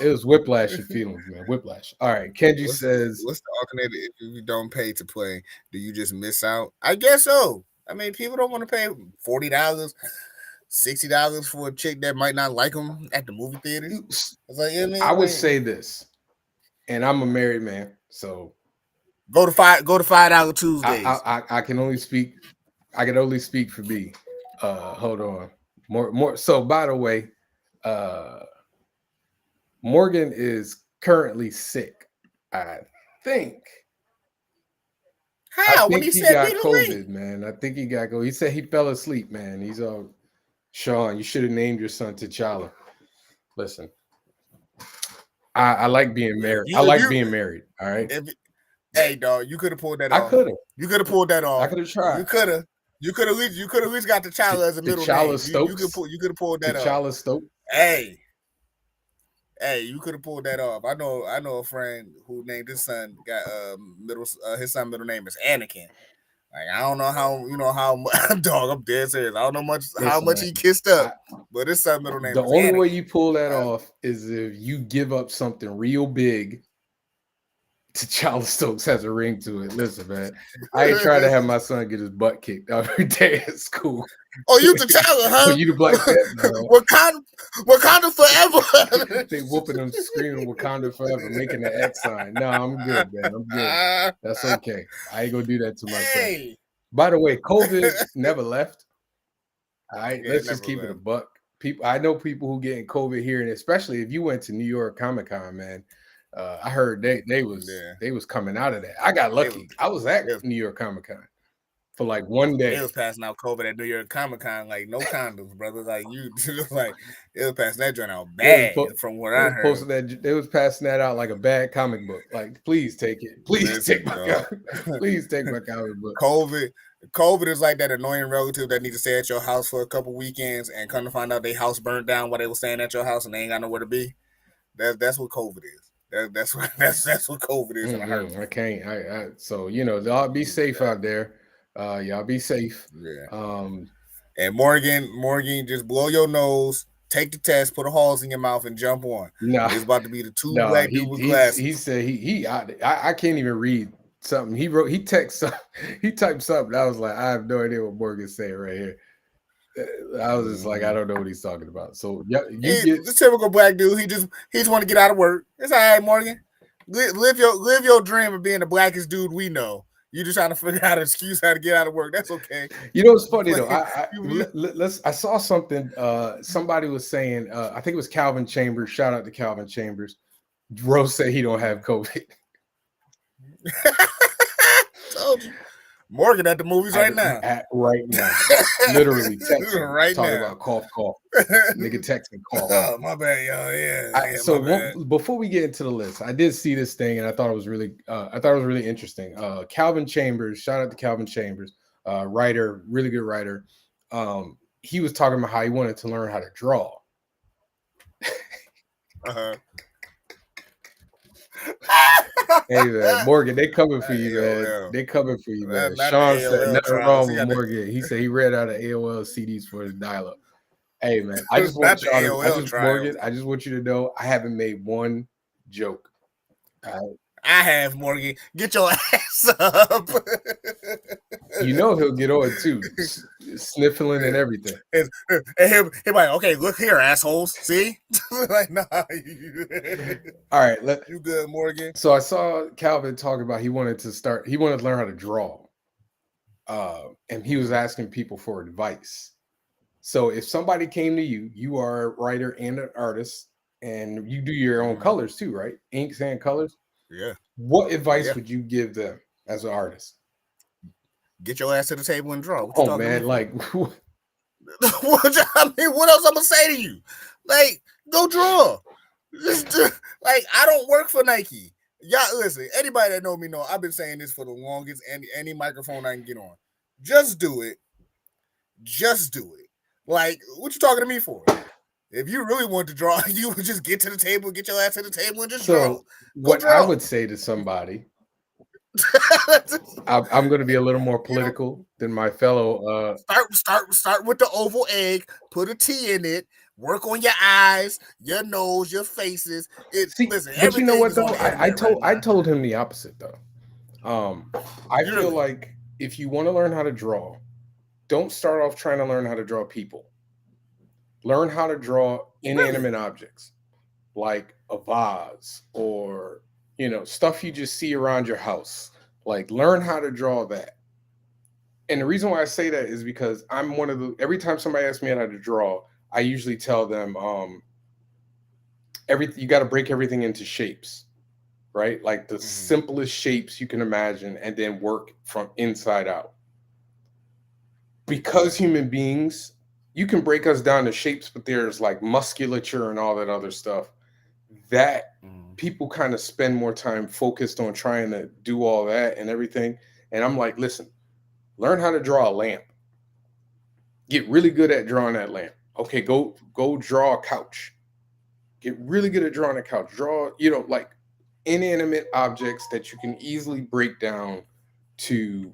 It was whiplash of feelings, man. Whiplash. All right. Kenji what's says, what's the alternative if you don't pay to play? Do you just miss out? I guess so. I mean, people don't want to pay $40 $60 for a chick that might not like him at the movie theaters. It's like, you know what I mean? I would Like, say this, and I'm a married man, so go to $5 Tuesdays. I can only speak. I can only speak for me. Hold on. More. So by the way, Morgan is currently sick. I think. I How? When think he he said be got the COVID, man. I think he got COVID. He said he fell asleep, man. He's all Sean. You should have named your son T'Challa. Link. I like being married. I like being married. All right. Hey, dog, you could have pulled that I off. could have. You could have pulled that off. I could have tried. You could have. You could have at least got T'Challa as a middle name. You could have pulled that off. T'Challa Stokes. Hey, you could have pulled that off. I know a friend who named his son his son middle name is Anakin. Like, I don't know how dog, I'm dead serious. I don't know how much he kissed up, but his son middle name the is only Anakin. way you pull that off is if you give up something real big. T'Challa Stokes has a ring to it. Listen, man, I ain't trying to have my son get his butt kicked every day at school. Oh, you T'Challa, huh? You the Black Panther. Wakanda forever. They whooping them, screaming Wakanda forever, making the X sign. No, I'm good, man. I'm good. That's okay. I ain't gonna do that to myself. By the way, COVID never left. All right, let's just keep it a buck. I know people who getting COVID here, and especially if you went to New York Comic-Con, man. I heard they was coming out of that. I got lucky. I was at New York Comic-Con for like one day. It was passing out COVID at New York Comic-Con, like no condoms, brother. Like you, like it was passing that joint out bad. From what I heard, they was passing that out like a bad comic book. Like, please take it. Please take my comic book. COVID is like that annoying relative that need to stay at your house for a couple weekends and come to find out their house burned down while they were staying at your house and they ain't got nowhere to be. That's what COVID is. That's what COVID is. I can't. So y'all be safe out there. Y'all be safe. Yeah. And Morgan, just blow your nose, take the test, put a halls in your mouth, and jump on. Nah, it's about to be the two black dudes with glasses. He said I can't even read something. He typed something. I was like, I have no idea what Morgan's saying right here. I was just like, I don't know what he's talking about. So yeah, the typical black dude. He just want to get out of work. It's all right, Morgan. Live your dream of being the blackest dude we know. You just trying to figure out an excuse how to get out of work. That's okay. You know what's funny though? I saw something. Somebody was saying. I think it was Calvin Chambers. Shout out to Calvin Chambers. Rose said he don't have COVID. Told you. Morgan at the movies right now. Right now. Literally texting. Right talking now. About cough. Nigga texting cough. Oh, my bad, y'all. Yeah. Before we get into the list, I did see this thing and I thought it was really interesting. Calvin Chambers, shout out to Calvin Chambers, writer, really good writer. He was talking about how he wanted to learn how to draw. Hey man, Morgan, they coming for you, man. They coming for you, man. Sean said nothing wrong with Morgan. He said he read out of AOL CDs for his dial-up. Hey man, I just want you to know I haven't made one joke. I have, Morgan. Get your ass up. You know he'll get on too, sniffling and everything. And he'll like, okay, look here, assholes. See? Like, nah. All right, you good, Morgan? So I saw Calvin talk about he wanted to learn how to draw. And he was asking people for advice. So if somebody came to you, you are a writer and an artist, and you do your own colors too, right? Inks and colors. Yeah. What advice would you give them as an artist? Get your ass to the table and draw. Oh man, like I mean, what else I'm gonna say to you? Like, go draw. Like, I don't work for Nike. Y'all listen, anybody that know me know I've been saying this for the longest, any microphone I can get on. Just do it. Just do it. Like, what you talking to me for? If you really want to draw, you would just get to the table, get your ass to the table, and just draw. What I would say to somebody, I'm going to be a little more political than my fellow. Start with the oval egg. Put a T in it. Work on your eyes, your nose, your faces. But you know what though? I told him the opposite though. I feel like if you want to learn how to draw, don't start off trying to learn how to draw people. Learn how to draw Really? inanimate objects like a vase or stuff you just see around your house. Like learn how to draw that. And the reason why I say that is because I'm one of the every time somebody asks me how to draw, I usually tell them everything you got to break everything into shapes, right? Like the Mm-hmm. simplest shapes you can imagine and then work from inside out. Because Okay. human beings, you can break us down to shapes, but there's like musculature and all that other stuff that Mm-hmm. people kind of spend more time focused on trying to do all that and everything. And I'm like, listen, learn how to draw a lamp. Get really good at drawing that lamp. Okay, go draw a couch. Get really good at drawing a couch. Draw, like inanimate objects that you can easily break down to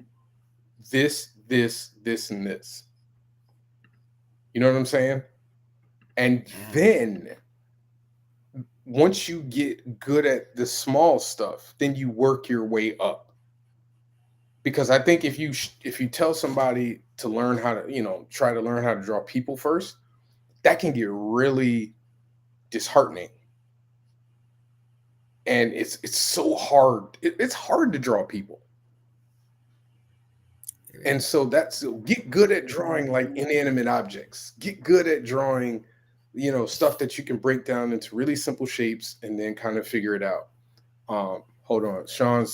this, and this. You know what I'm saying? And Mm-hmm. then once you get good at the small stuff, then you work your way up. Because I think if you tell somebody to learn how to, try to learn how to draw people first, that can get really disheartening. And it's so hard. It's hard to draw people. It And is. so that's get good at drawing like inanimate objects. Get good at drawing, stuff that you can break down into really simple shapes and then kind of figure it out. Hold on. Sean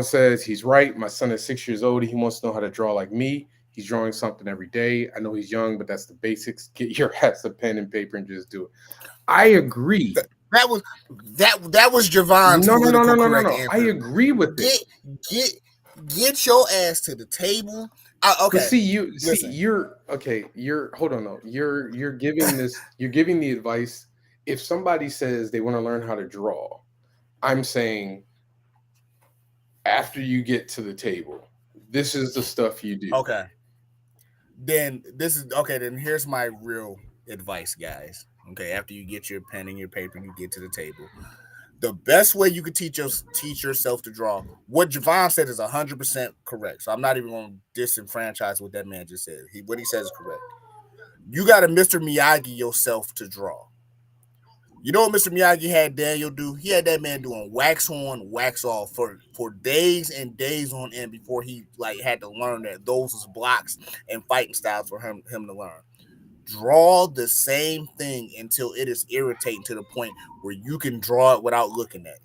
says he's right. My son is 6 years old. He wants to know how to draw like me. He's drawing something every day. I know he's young, but that's the basics. Get your ass a pen and paper and just do it. I agree. That was that was Javon's No, no, no, no, political no, no, correct no. I answer. agree with it. Get get get your ass to the table. But Okay, listen. you're okay. You're hold on though. You're giving the advice. If somebody says they want to learn how to draw, I'm saying after you get to the table, this is the stuff you do. Okay, then this is okay. Then here's my real advice, guys. Okay, after you get your pen and your paper, you get to the table. The best way you could teach yourself to draw, what Javon said is 100% correct. So I'm not even going to disenfranchise what that man just said. What he says is correct. You got to Mr. Miyagi yourself to draw. You know what Mr. Miyagi had Daniel do? He had that man doing wax on, wax off for days and days on end before he like had to learn that those was blocks and fighting styles for him to learn. Draw the same thing until it is irritating to the point where you can draw it without looking at it.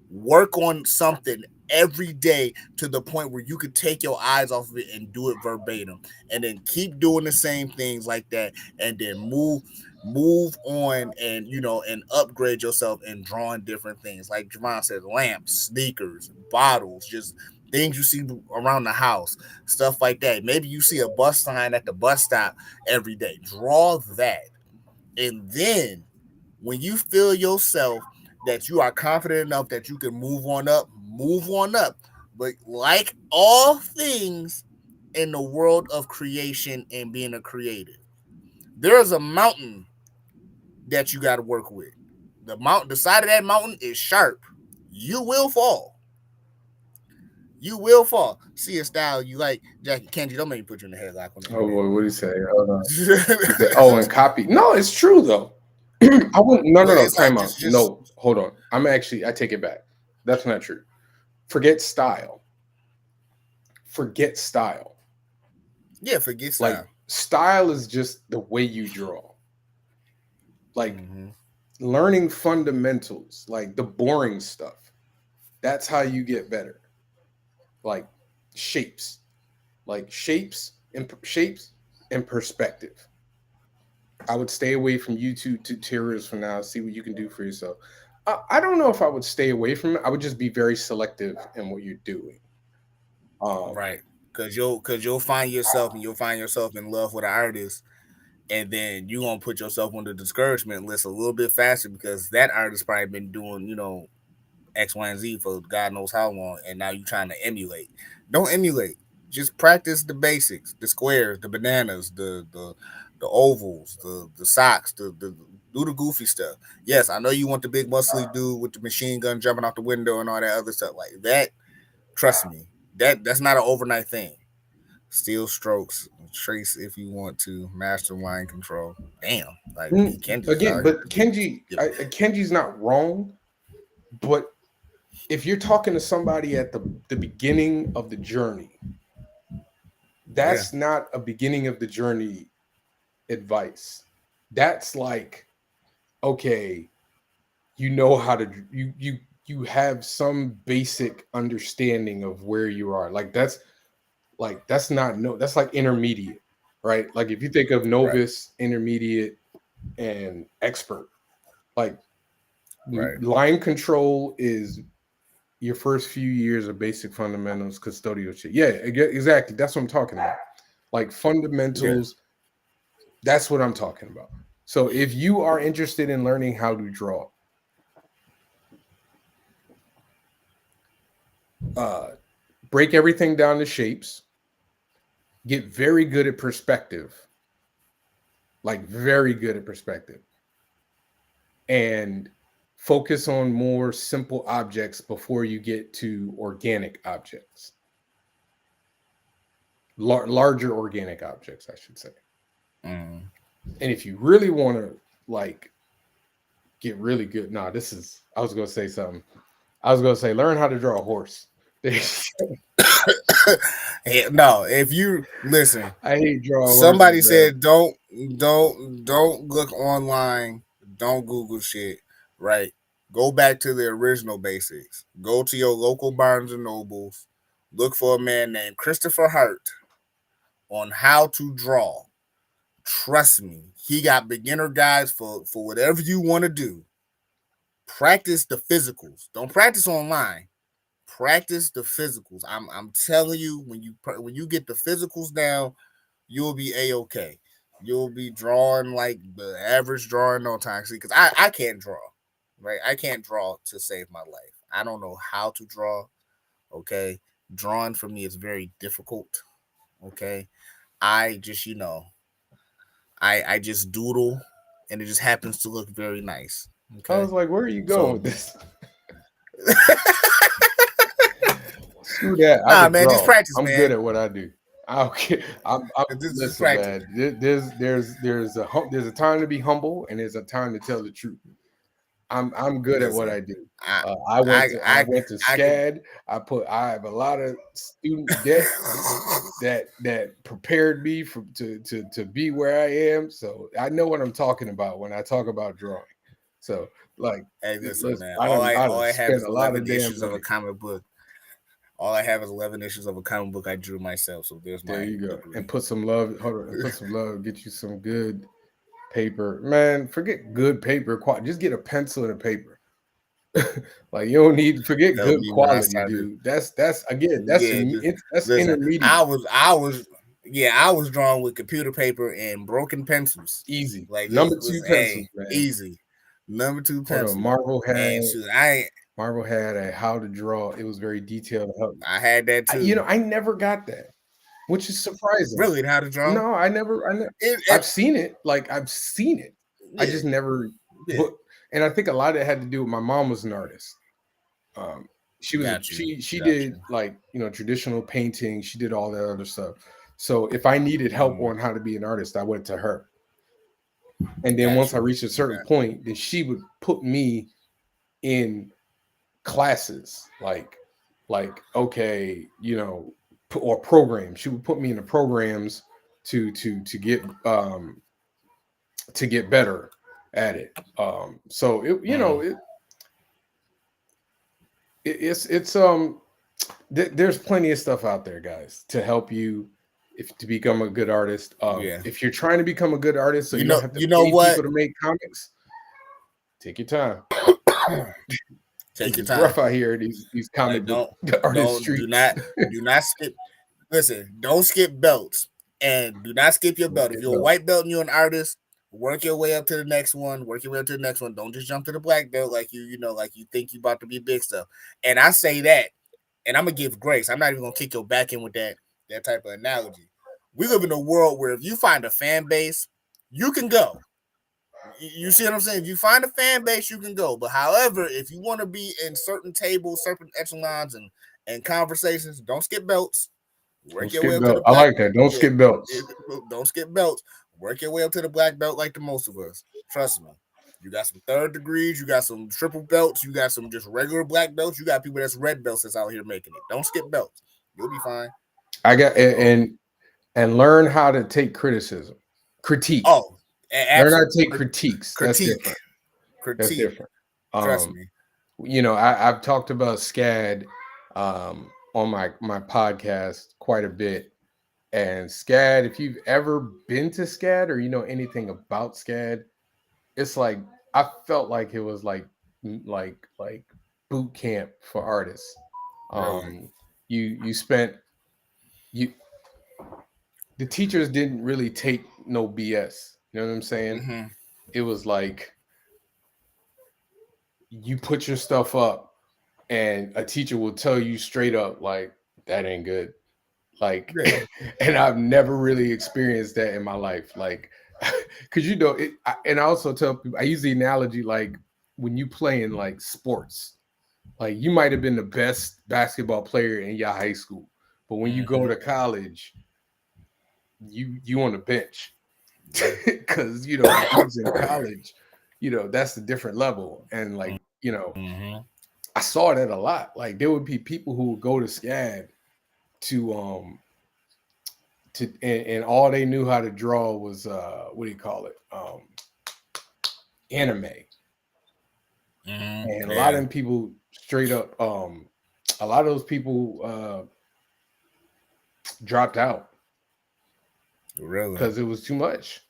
Work on something every day to the point where you could take your eyes off of it and do it verbatim, and then keep doing the same things like that, and then move on, and and upgrade yourself in drawing different things like Javon said: lamps, sneakers, bottles, just things you see around the house, stuff like that. Maybe you see a bus sign at the bus stop every day. Draw that, and then when you feel yourself that you are confident enough that you can move on up, move on up. But like all things in the world of creation and being a creative, there's a mountain that you got to work with. The side of that mountain is sharp. You will fall. You will fall. See a style you like, Jackie Kenji. Don't make me put you in the headlock on Oh boy, what do you say? He said, that. "Oh, and copy." No, it's true though. I wouldn't. No, no, But no. it's like Time out. just No, hold on. I take it back. That's not true. Forget style. Forget style. yeah, forget Like style. style is just the way you draw. Like Mm-hmm. learning fundamentals, like the boring stuff. That's how you get better. Like shapes, shapes and perspective. I would stay away from YouTube tutorials for now. See what you can do for yourself. I don't know if I would stay away from it. I would just be very selective in what you're doing. Um, Right. Cause you'll find yourself, and you'll find yourself in love with an artist, and then you gonna put yourself on the discouragement list a little bit faster because that artist probably been doing, X, Y, and Z for God knows how long, and now you trying to emulate. Don't emulate. Just practice the basics, the squares, the bananas, the ovals, the socks, the do the goofy stuff. Yes, I know you want the big muscly dude with the machine gun jumping out the window and all that other stuff like that. Trust me, that's not an overnight thing. Steal strokes, trace if you want to, master line control. Damn, like me, Mm, Kenji's again, out here but getting. Kenji's not wrong, but if you're talking to somebody at the beginning of the journey, Yeah, that's not a beginning of the journey advice. That's like, okay, you know how to you have some basic understanding of where you are. Like that's not no that's like intermediate, right? Like if you think of right, novice, intermediate, and expert, like right. line control is your first few years of basic fundamentals, custodial shit. Yeah, exactly. That's what I'm talking about. Like Yeah. fundamentals, that's what I'm talking about. So if you are interested in learning how to draw, uh, break everything down to shapes, get very good at perspective, like very good at perspective, and focus on more simple objects before you get to organic objects, larger organic objects, I should say. Mm. And if you really want to like get really good, nah, this is, I was going to say something. I was going to say, learn how to draw a horse. No, if you listen, I hate drawing horses, somebody man. said don't look online, don't Google shit, right? Go back to the original basics. Go to your local Barnes and Nobles. Look for a man named Christopher Hart on how to draw. Trust me, he got beginner guides for whatever you want to do. Practice the physicals. Don't practice online. Practice the physicals. I'm telling you, when you get the physicals down, you'll be a-okay. You'll be drawing like the average drawing on time. See, because I can't draw, right? I can't draw to save my life. I don't know how to draw. Okay, drawing for me is very difficult. Okay, I just I just doodle, and it just happens to look very nice. I Okay, was like, where are you going so with this? Screw that. I nah, could man, just draw. practice, I'm good man. at what I do. I don't care. I'm Just listen, practice. man. There's a time to be humble and there's a time to tell the truth. I'm good at what Listen, I do. I I I went to I can. SCAD. I have a lot of student debt that prepared me to be where I am. So I know what I'm talking about when I talk about drawing. So like, Hey, listen, listen, man. I All done I have spent is a lot 11 of damn issues of a money. comic book. All I have is 11 issues of a comic book I drew myself. So there's There my you go. And degree. put some love. Hold on. And put some love. Get you some good paper, man. Forget good paper. Just get a pencil and a paper. Like you don't need forget Help good me when I quality, started. dude. That's again. Yeah, just That's listen. intermediate. I was drawing with computer paper and broken pencils. Easy. Like Number just two listen, pencils, hey, man. easy. Number two Hold on. pencil. And shoot, Marvel had a how to draw. It was very detailed. I had that You too. know, I never got that, which is surprising. Really, how to draw? No, I never. It I've seen it. Like I've seen it. I yeah, just never. yeah. But and I think a lot of it had to do with my mom was an artist. Um, Got you. she Got did you. like traditional painting. She did all that other stuff. So if I needed help Mm, on how to be an artist, I went to her. And then got once I you. reached a certain Got point, then she would put me in classes, like okay, or programs. She would put me in the programs to get better at it. So mm, it's there's plenty of stuff out there, guys, to help you if to become a good artist. yeah. If you're trying to become a good artist, so You you don't know. have to You know pay what? people to make comics, take your time. Take Because your it's rough time. out here in these Like comic book artist do streets. not skip. Listen, don't skip belts, and do not skip your belt. If you're a white belt and you're an artist, work your way up to the next one. Work your way up to the next one. Don't just jump to the black belt like like you think you about to be big stuff. And I say that, and I'm gonna give grace. I'm not even gonna kick your back in with that type of analogy. We live in a world where if you find a fan base, you can go. You see what I'm saying? If you find a fan base, you can go. But however, if you want to be in certain tables, certain echelons, and conversations, don't skip belts. Work Don't your way skip up to the belt. I black. like that. Don't Yeah, skip belts. don't skip belts. Work your way up to the black belt like the most of us. Trust me. You got some third degrees. You got some triple belts. You got some just regular black belts. You got people that's red belts that's out here making it. Don't skip belts. You'll be fine. I got So, and learn how to take criticism, critique. oh, Learn how to absolutely. take critiques. That's Critique. different. That's Critique. different. Trust Um, me. I've talked about SCAD on my podcast quite a bit. And SCAD, if you've ever been to SCAD or you know anything about SCAD, it's like I felt like it was like boot camp for artists. Really. You spent you the teachers didn't really take no BS. You know what I'm saying? Mm-hmm. It was like you put your stuff up and a teacher will tell you straight up like that ain't good. Like Yeah. and I've never really experienced that in my life. Like because and I also tell people I use the analogy like when you play in like sports, like you might have been the best basketball player in your high school, but when you go Mm-hmm. to college, you on the bench Yeah. because dudes in college, that's a different level. And like Mm-hmm. I saw that a lot. Like there would be people who would go to SCAD to and all they knew how to draw was what do you call it, anime. Mm-hmm. And a lot of Yeah. them people straight up a lot of those people dropped out Really. because it was too much.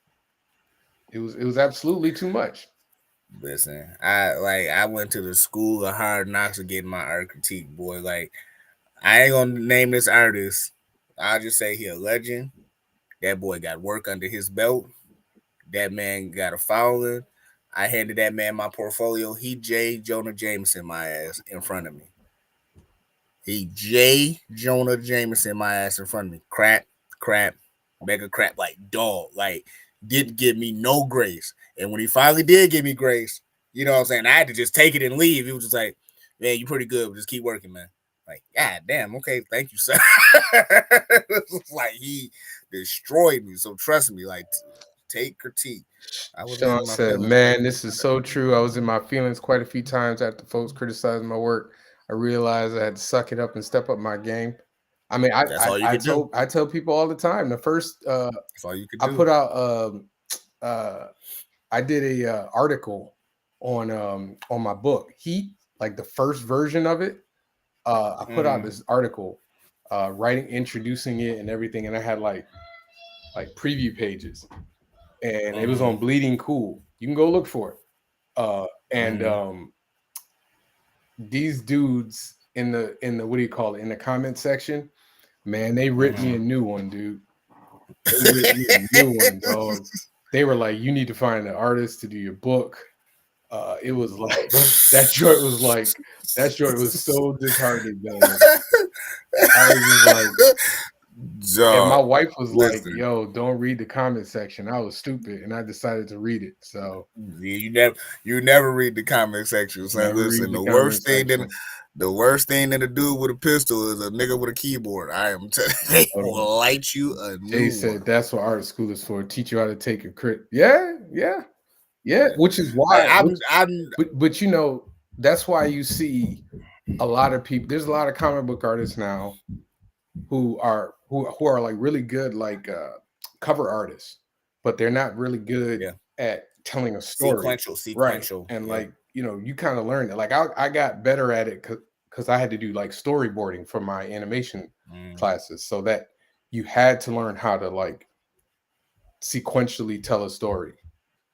It was absolutely too much. Listen, I went to the school of hard knocks to get my art critique, boy. Like I ain't gonna name this artist. I'll just say he a legend. That boy got work under his belt. That man got a following. I handed that man my portfolio. He J. Jonah Jameson my ass in front of me. He J. Jonah Jameson my ass in front of me. Crap, mega crap, like dog. Like didn't give me no grace. And when he finally did give me grace, you know what I'm saying? I had to just take it and leave. He was just like, man, you pretty good. But just keep working, man. Like, God damn, okay, thank you, sir. It's like he destroyed me. So trust me, like take critique. I was Sean in my said, feelings quite a "Man, few this is so true. I was in my feelings quite a few times after folks criticized my work. I realized I had to suck it up and step up my game. I mean, That's all you could do. I tell people all the time. The first That's all you could I do. put out uh, I did a article on my book Heat, like the first version of it. I put out Mm-hmm. this article, writing, introducing it, and everything, and I had like preview pages, and it was Mm-hmm. on Bleeding Cool. You can go look for it. And Mm-hmm. these dudes in the what do you call it, in the comment section, man, they ripped me Mm-hmm. a new one, dude. They ripped me a new one, dog. They were like, you need to find an artist to do your book. It was like that joint was so disheartening, man. I was just like, and Dog, my wife was like, listen, yo, don't read the comment section. I was stupid and I decided to read it. So you never read the comment section, son. never read Listen, the the comment worst thing that section. the worst thing that a dude with a pistol is a nigga with a keyboard. I am telling they Um, will light you a Jay new one. said that's what art school is for. Teach you how to take a crit. Yeah, yeah, yeah. Yeah. Which is Like why, I'm but that's why you see a lot of people. There's a lot of comic book artists now who are like really good, like cover artists, but they're not really good yeah, at telling a story, right? sequential. And Yeah. like you kind of learn it. Like I got better at it because I had to do like storyboarding for my animation Mm-hmm. classes, so that you had to learn how to like sequentially tell a story.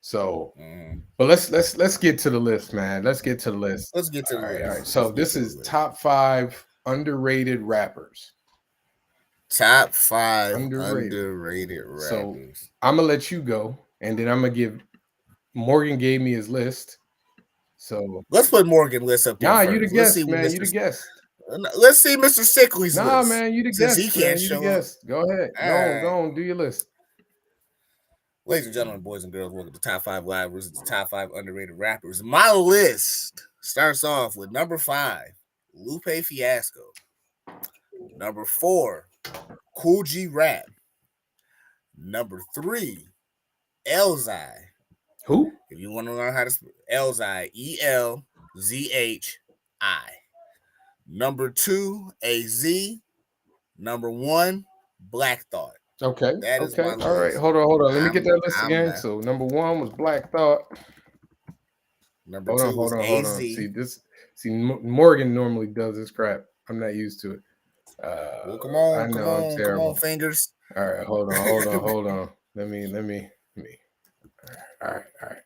So, Mm-hmm. but let's get to the list, man. Let's get to the list. Let's get to the All right, all right. list. Let's So get this to the is list. top 5 underrated rappers. Top 5 Underrated. underrated So rappers. I'm gonna let you go, and then I'm gonna give. Morgan gave me his list. So Let's put Morgan list up there nah, you the first. Let's see guest, what man. You Mr. the guest. Let's see Mr. Sickley's Nah, list. man, you the Since he guest, can't man. You the show up. guest. Go ahead. All Go right. on. Do your list. Ladies and gentlemen, boys and girls, welcome to Top 5 Live versus the Top 5 Underrated Rappers. My list starts off with number 5, Lupe Fiasco. Number 4, Cool G Rap. Number 3, Elzai. Who? If you want to learn how to spell Elzai, Elzhi. Number 2, AZ. Number 1, Black Thought. Okay. That is Okay. my All right. list. Hold on. Hold on. Let me get that list I'm again. not. So number one was Black Thought. Number Hold on. 2 Hold was on. Hold on. AZ. See, Morgan normally does this crap. I'm not used to it. Well, I know I'm come on, terrible. fingers. All right. Hold on. Hold on. Hold on. Let me. All right. All right.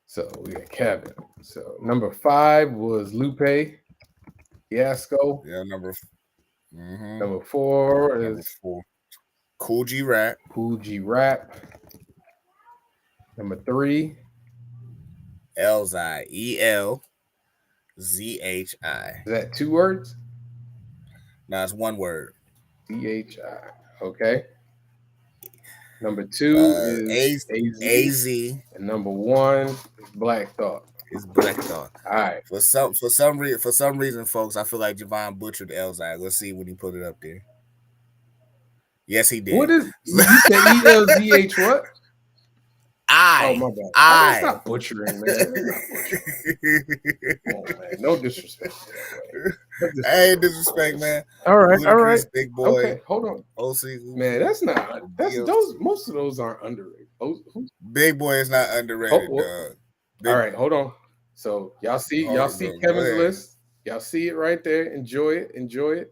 So we got Kevin. So number 5 was Lupe Fiasco. Yeah, mm-hmm. Number 4 Number is 4, Cool G Rap. Cool G Rap. Number 3, Elzhi. is ELZHI. that 2 words? Now it's one word. CHI. Okay. Number 2 is AZ. AZ And number 1 is Black Thought. is Black Thought. All right. For some reason, folks, I feel like Javon butchered Elzhi. Let's see when he put it up there. Yes, he did. What is you said ELZH what? Oh my bad. That's not butchering, man. That's not butchering. Come on, man. No disrespect to that way. Hey, disrespect, man. All right, all right. Big boy. Okay, hold on. OC. Man, that's not. That's those. Most of those aren't underrated. Big boy is not underrated, dog. All right, hold on. So y'all see Kevin's list. Y'all see it right there. Enjoy it. Enjoy it.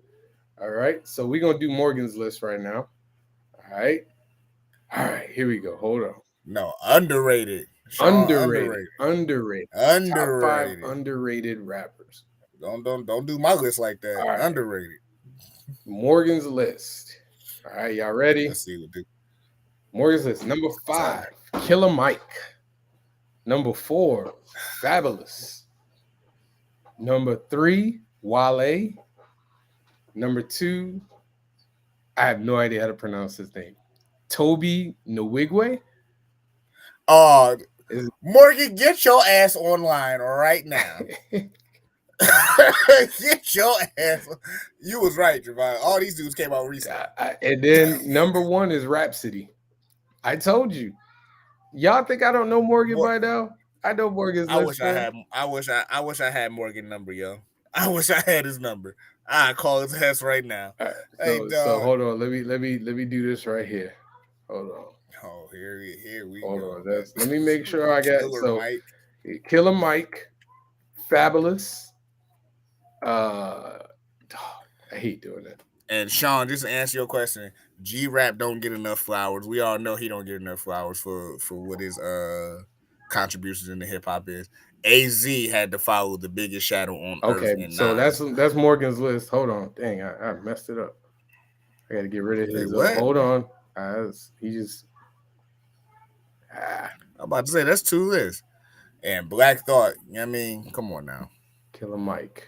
All right. So we're gonna do Morgan's list right now. All right. All right. Here we go. Hold on. No, underrated. Underrated. Top 5 Underrated. underrated rappers. Don't do my list like that. Right. Underrated. Morgan's list. All right, y'all ready? Let's see what do. Morgan's list. Number 5, Killer Mike. Number 4, Fabulous. Number 3, Wale. Number 2, I have no idea how to pronounce his name. Toby Nwigwe. Morgan, get your ass online right now. Get your ass. You was right, Javon. All these dudes came out recently. And then number 1 is Rhapsody. I told you. Y'all think I don't know Morgan by now? I know Morgan's list. I wish I had Morgan number, yo. I wish I had his number. I call his ass right now. Right, so hold on. Let me do this right here. Hold on. Oh, here we hold go. On. Let me make sure I got Killer Mike, Fabulous. I hate doing that. And Sean, just to answer your question, G Rap don't get enough flowers. We all know he don't get enough flowers for what his contributions in the hip hop is. AZ had to follow the biggest shadow on earth. Okay, so that's Morgan's list. Hold on, dang, I messed it up. I got to get rid of his. Hold on, he just. I'm about to say that's 2 lists. And Black Thought. I mean, come on now. Killer Mike.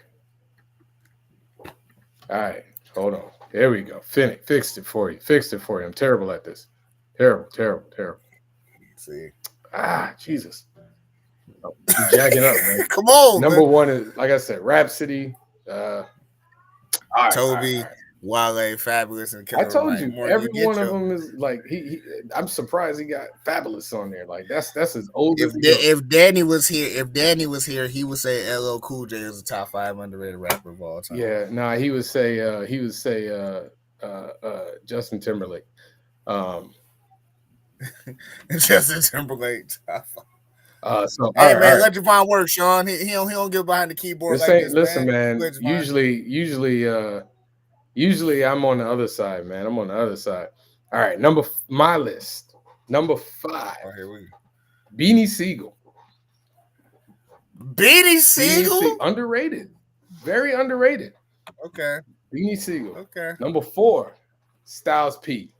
All right, hold on. There we go. Fixed it for you. I'm terrible at this. Terrible. See. Jesus. Oh, you're jacking up, man. Come on. Number 1 is, like I said, Rhapsody. Toby, Wale, Fabulous, and Killer I told Mike. you, every one of them is like he. I'm surprised he got Fabulous on there. Like that's as old as if Danny was here, he would say LL Cool J is the top 5 underrated rapper of all time. Yeah, he would say Justin Timberlake. Justin Timberlake. So hey man, let Javon work, Sean. He don't get behind the keyboard like this. Listen, man. Usually I'm on the other side, man. I'm on the other side. All right, my list. Number 5. Oh, here we go. Beanie Siegel. Beanie Siegel? Underrated. Very underrated. Okay. Beanie Siegel. Okay. Number 4, Styles P.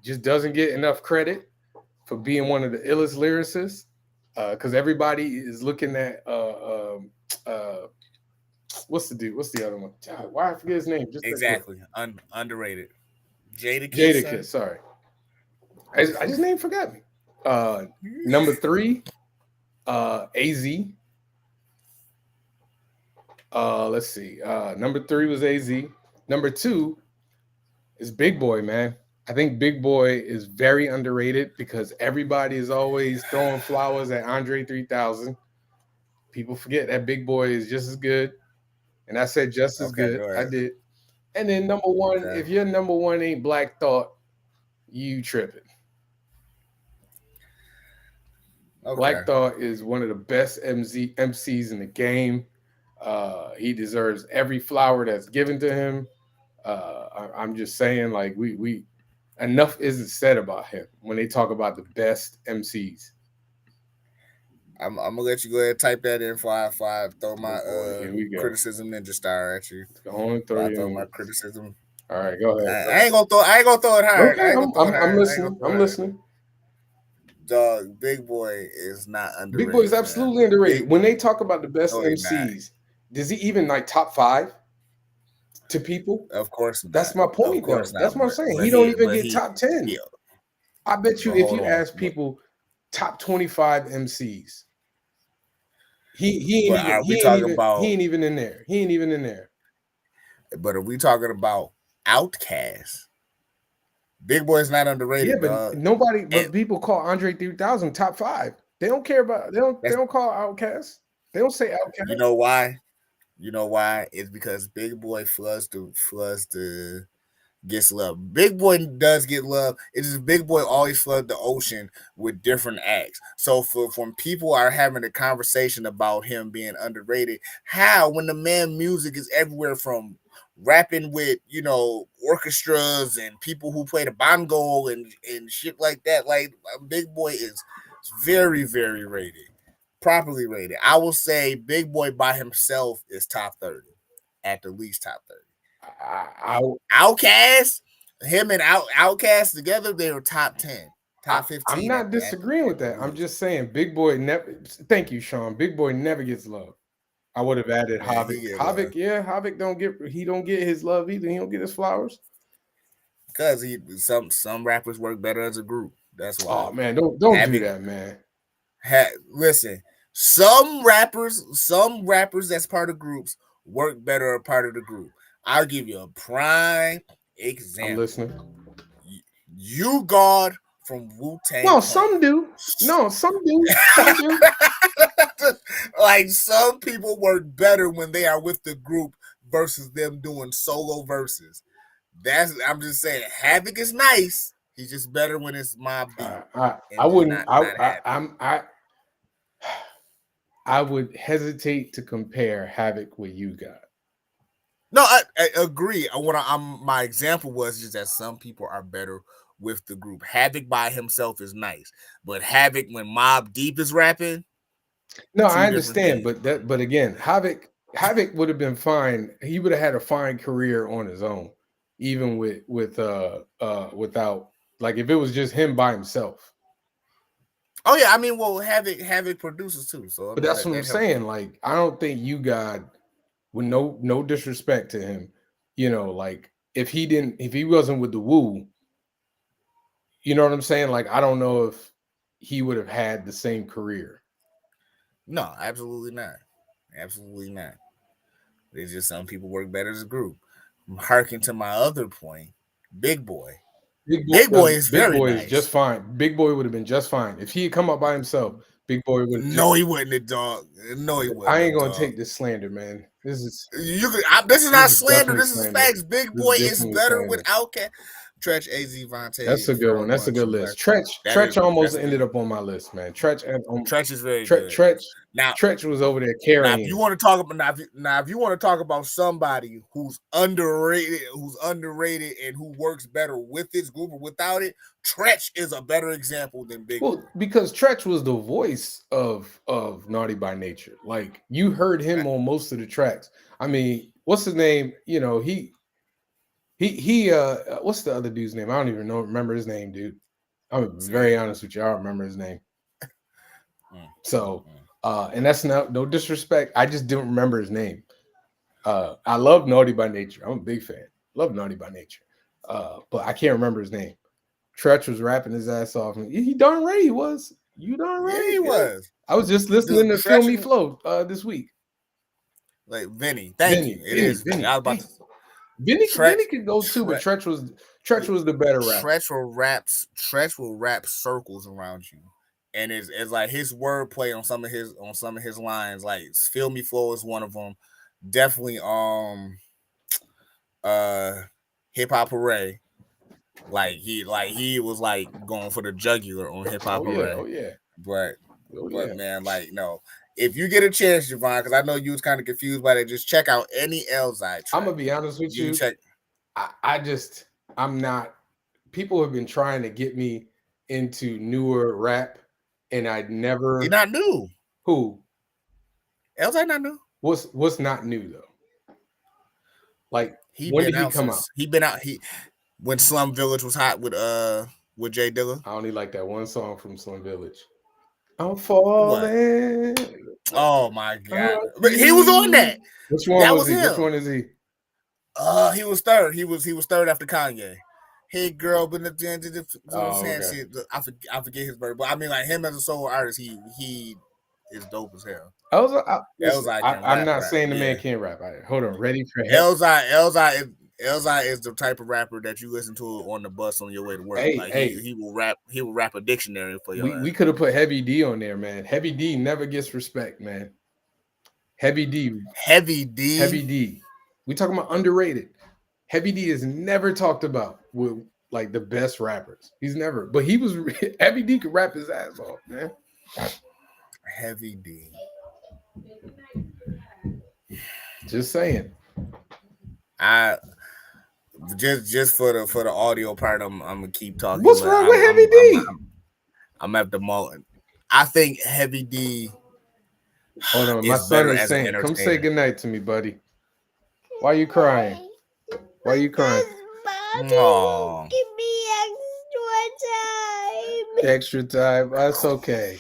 Just doesn't get enough credit for being one of the illest lyricists. Because everybody is looking at what's the dude? What's the other one? Why I forget his name? Just exactly. Underrated. Jadakiss, sorry. I just name forgot me. Number 3, AZ. Let's see. Number 3 was AZ. Number 2, It's Big Boy, man. I think Big Boy is very underrated because everybody is always throwing flowers at Andre 3000. People forget that Big Boy is just as good. And I said just as Okay, good. go I ahead. did. And then number one, Okay, if your number one ain't Black Thought, you tripping. okay. Black Thought is one of the best MCs in the game. He deserves every flower that's given to him. I'm just saying, like we enough isn't said about him when they talk about the best MCs. I'm gonna let you go ahead and type that in before I throw my Oh boy, here we go. criticism ninja star at you. Let's go on and Before throw I you throw in. my criticism. All right, go ahead. Go I ahead. ain't gonna throw. I ain't gonna throw it hard. I Okay, ain't gonna throw it I'm hard. I ain't gonna listening. throw I'm it hard. listening. Dog, Big Boy is not Big Boy is underrated, man. absolutely underrated. Big, When they talk about the best no, he not. MCs, does he even like top five to people? Of course That's not. my Of point, course though. not. That's what I'm saying. But He don't he, even but get top 10. he. I bet you But if hold you on. ask people top 25 MCs, But are we talking he about? ain't even in there. He ain't even in there. But are we talking about Outcast? Big Boy's not Yeah, underrated, but dog. nobody And but people call Andre 3000 top five. They don't care about they that's don't call Outcast. They don't say you Outcast. know why? You know why? It's because Big Boy floods the gets love. Big Boy does get love. It's just Big Boy always flood the ocean with different acts. So for when people are having a conversation about him being underrated, how when the man music is everywhere from rapping with orchestras and people who play the bongo and shit like that. Like Big Boy is very very rated, properly rated. I will say Big Boy by himself is top 30, at the least top 30. I, Outcast, him and Outcast together, they were top 10, top I'm 15 not disagreeing with at the that. I'm least. just saying Big Boy never. Thank you, Sean. Big Boy never gets love. I would have added Man, Havoc. he get love Havoc, yeah, Havoc don't get his love either. He don't get his flowers. because he some rappers work better as a group. That's why. Oh man, don't do Havoc that, man. listen, some rappers that's part of groups work better a part of the group. I'll give you a prime I'm example. listening. You God from Wu Tang No, Clan. some do. No, some do. Some do. Like some people work better when they are with the group versus them doing solo verses. I'm just saying Havoc is nice. He's just better when it's Mob Deep I and just wouldn't. not Havoc. I would hesitate to compare Havoc with you got. No, I agree. My example was just that some people are better with the group. Havoc by himself is nice, but Havoc when Mob Deep is rapping, No, I two different understand, things. but again, Havoc would have been fine. He would have had a fine career on his own, even without, like, if it was just him by himself. Oh yeah, I mean, well, Havoc produces too, so I But mean that's what I'm that helps saying. too. Like, I don't think you got, with no disrespect to him, like, if he wasn't with the Woo, you know what I'm saying? Like, I don't know if he would have had the same career. No, absolutely not, absolutely not. It's just some people work better as a group. Harking to my other point, Big Boy. Big Boy is Big very Boy is just nice. fine. Big Boy would have been just fine if he had come up by himself. Big Boy would have just. No, he wouldn't have, dog. No, he I wouldn't ain't have, gonna dog. take this slander, man. This is This not is slander. definitely This is slander. facts. Big This is Boy is definitely better with slander. Outkast. Tretch, Az, That's Vontae, a good one. Pharaoh That's a Monch, good and list. Black. Tretch almost That's a good. ended up on my list, man. Tretch Tretch is very good. Tretch Now, Tretch was over there Now, if you carrying. want to talk about if you want to talk about somebody who's underrated, and who works better with this group or without it, Tretch is a better example than Big Boy. Well, because Tretch was the voice of Naughty by Nature. Like, you heard him on most of the tracks. I mean, what's his name? He what's the other dude's name? I don't even remember his name, dude. I'm See, very honest with you. I don't remember his name. mm, So mm. and that's no disrespect. I just didn't remember his name. I love Naughty by Nature. I'm a big fan. Love Naughty by Nature. But I can't remember his name. Tretch was rapping his ass off. He darn right he was. You darn Yeah, right. he Yeah. was. I was just The listening to Feel Tretch Me and Flow this week. like Vinny. Thank you. It is Vinny. Vinny. I was about Dang. to. Vinny could go too, but Tretch was the better rapper. Tretch will rap circles around you. And it's like his wordplay on some of his lines, like "Feel Me Flow" is one of them. Definitely Hip Hop Hooray. Like he was like going for the jugular on Hip Hop Hooray. Oh yeah. But man, like no. If you get a chance, Javon, because I know you was kind of confused by that, just check out any Elzhi track. I'm gonna be honest with you. I'm not. People have been trying to get me into newer rap, and I'd never. You're not new. Who? Elzhi not new. What's not new though? Like when did he come out? He been out. When Slum Village was hot with Jay Dilla. I only like that one song from Slum Village. I'm falling. What? Oh my god! But he was on that. Which one was he? Him. Which one is he? He was third. He was third after Kanye. Hey girl, but okay. I forget his birth, but I mean like him as a solo artist, he is dope as hell. I'm not saying the man can't rap. Hold on, ready for Elzhi is the type of rapper that you listen to on the bus on your way to work. He will rap a dictionary for you. We could have put Heavy D on there, man. Heavy D never gets respect, man. Heavy D. We talking about underrated. Heavy D is never talked about with like the best rappers. He's never, but he was Heavy D could rap his ass off, man. Heavy D. Just saying. I just for the audio part, I'm gonna keep talking. What's wrong with Heavy D? I'm at the moment. I think Heavy D. Hold on, my son is saying, "Come say goodnight to me, buddy." Why are you crying? Why are you crying? Oh. Give me extra time. That's okay.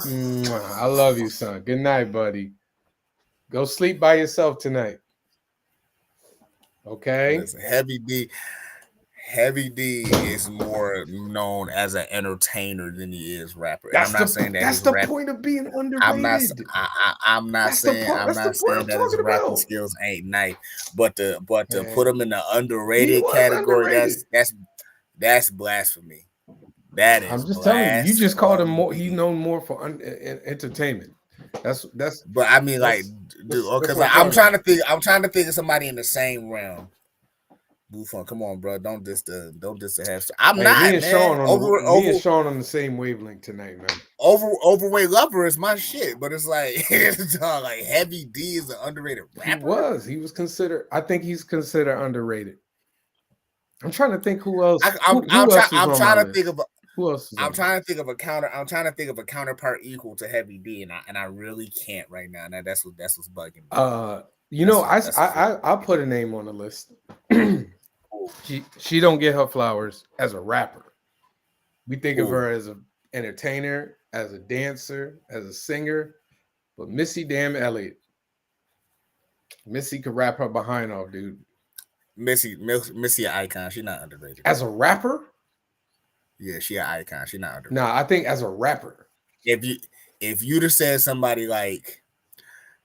I love you, son. Good night, buddy. Go sleep by yourself tonight. Okay. Listen, Heavy D is more known as an entertainer than he is rapper. I'm not saying that that's the point of being underrated. I'm not saying that his rapping skills ain't nice, but to put him in the underrated category, that's blasphemy. That is. I'm just telling you. You just called him more. He's known more for entertainment. That's. But I mean, like, dude, because I'm trying to think. I'm trying to think of somebody in the same realm. Buffon, come on, bro. Don't diss the half. I'm not. Me and Sean on the same wavelength tonight, man. Overweight Lover is my shit, but it's like like Heavy D is an underrated rapper. He was considered. I think he's considered underrated. I'm trying to think who else. I'm trying to think of a counterpart equal to Heavy D, and I really can't right now. Now that's what's bugging me. I'll put a name on the list. She don't get her flowers as a rapper. We think of her as an entertainer, as a dancer, as a singer, but Missy damn Elliott. Missy could rap her behind off, dude. Missy an icon. She's not underrated. As a rapper? Yeah, she an icon. She's not underrated. Nah, I think as a rapper. If you'd have said somebody like,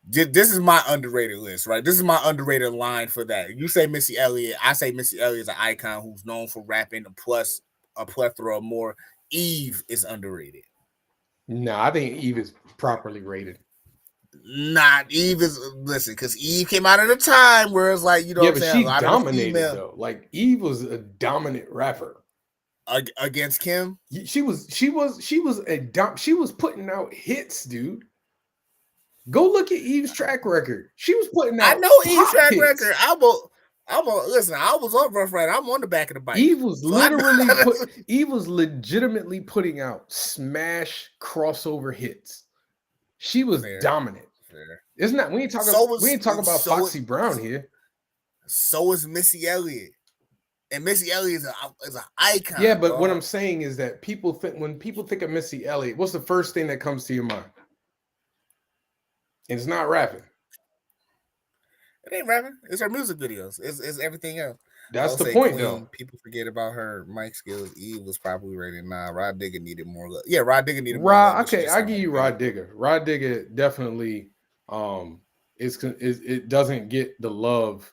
this is my underrated list, right? This is my underrated line for that. You say Missy Elliott. I say Missy Elliott is an icon who's known for rapping plus a plethora of more. Eve is underrated. No, I think Eve is properly rated. Not Eve is because Eve came out at a time where it's like, you know, what I'm saying? She dominated though. Like Eve was a dominant rapper against Kim. She was putting out hits, dude. Go look at Eve's track record. She was putting out. I know Eve's track record. Listen. I was on Rough Rider. I'm on the back of the bike. Eve was legitimately putting out smash crossover hits. She was dominant. Fair. Isn't that we ain't talking about Foxy Brown here. So is Missy Elliott. And Missy Elliott is an icon. Yeah, but what I'm saying is that when people think of Missy Elliott, what's the first thing that comes to your mind? And it's not rapping. It ain't rapping. It's her music videos. It's everything else. That's the point, though. People forget about her mic skills. Eve was probably rated. Nah, Rod Digger needed more love. Yeah, Rod Digger needed more love. Okay, I give you Rod Digger. Rod Digger definitely it doesn't get the love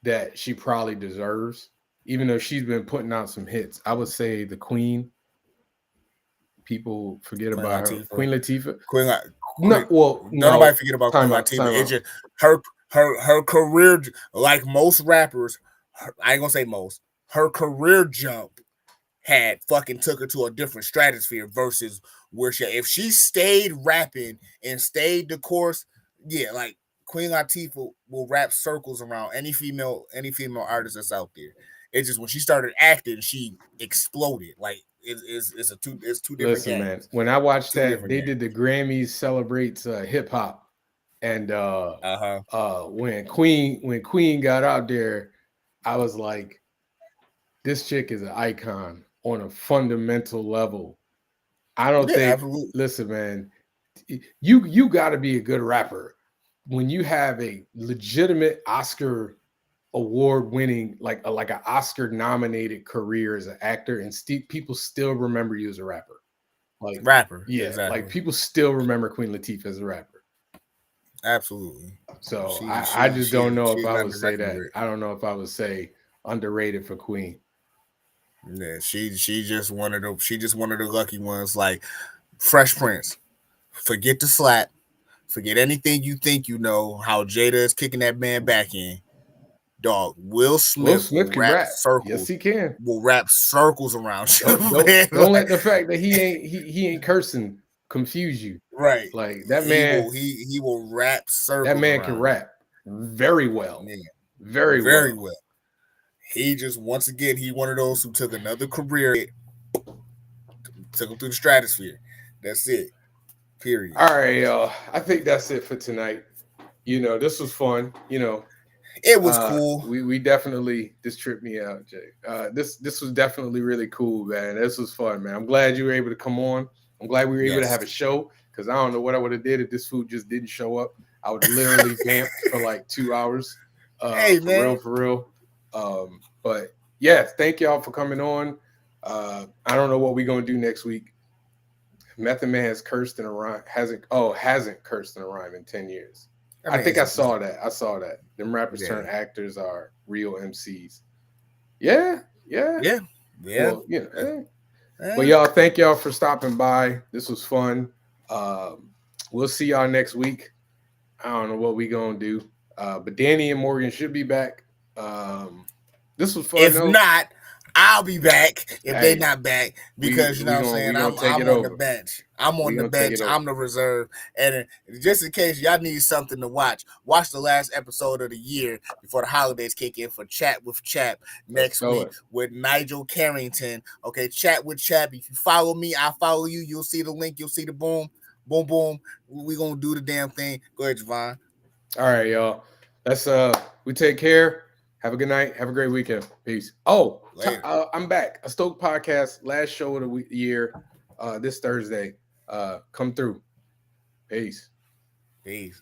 that she probably deserves, even though she's been putting out some hits. I would say the Queen. People forget Queen about her. Latifah. Queen Latifah. Queen, No, well, don't nobody no. forget about Queen Time out. Latifah. Time It's out. just her career, like most rappers. I ain't gonna say most. Her career jump had fucking took her to a different stratosphere versus where if she stayed rapping and stayed the course, yeah, like Queen Latifah will wrap circles around any female artist that's out there. It's just when she started acting, she exploded. Like it's two different Listen, man. games. When I watched Two that, different they games. did the Grammys celebrates hip hop, and Uh-huh. when Queen got out there, I was like, this chick is an icon on a fundamental level. I don't Yeah, think. absolutely. Listen, man, you got to be a good rapper when you have a legitimate Oscar award winning like an Oscar nominated career as an actor, and people still remember you as a rapper. Like, Rapper, yeah, like exactly. people still remember Queen Latifah as a rapper. Absolutely. So She I she just don't know if she's I not would to say reckon that. with. I don't know if I would say underrated for Queen. Yeah, she just one of the lucky ones. Like Fresh Prince, forget the slap, forget anything you think you know. How Jada is kicking that man back in, dog. Will Will Smith Smith can rap. Yes, he can. will wrap circles around you, Don't man. don't Like, let the fact that he ain't cursing confuse you. right, Like he will wrap that circles man can around you. rap very well. Yeah, Very very well. well. He just once again he one of those who took another career, took him through the stratosphere. That's it. Period. All right, y'all. I think that's it for tonight. This was fun. It was cool. We definitely this tripped me out, Jay. This was definitely really cool, man. This was fun, man. I'm glad you were able to come on. I'm glad we were able to Yes. have a show because I don't know what I would have did if this food just didn't show up. I would literally vamped for like 2 hours. Hey For real, man. for real. But yeah, thank y'all for coming on. I don't know what we're gonna do next week. Method Man has cursed in a rhyme. Hasn't cursed in a rhyme in 10 years. I think I saw that. I saw that. Them rappers Yeah. turned actors are real MCs. Yeah, yeah. Yeah. Yeah. Well, But y'all, thank y'all for stopping by. This was fun. We'll see y'all next week. I don't know what we gonna do. But Danny and Morgan should be back. This was fun If though. not, I'll be back if they Hey, not back we because you know we what I'm gonna saying. we gonna take it I'm on the over. bench. I'm on We the gonna take bench. it over. I'm the reserve. And just in case y'all need something to watch the last episode of the year before the holidays kick in for Chat with Chap next week with Nigel Carrington. Okay, Chat with Chap. If you follow me, I follow you. You'll see the link. You'll see the boom, boom, boom. We gonna do the damn thing. Go ahead, Javon. All right, y'all. Let's we take care. Have a good night. Have a great weekend. Peace. Oh, I'm back. A Stoke podcast, last show of the year, this Thursday. Come through. Peace. Peace.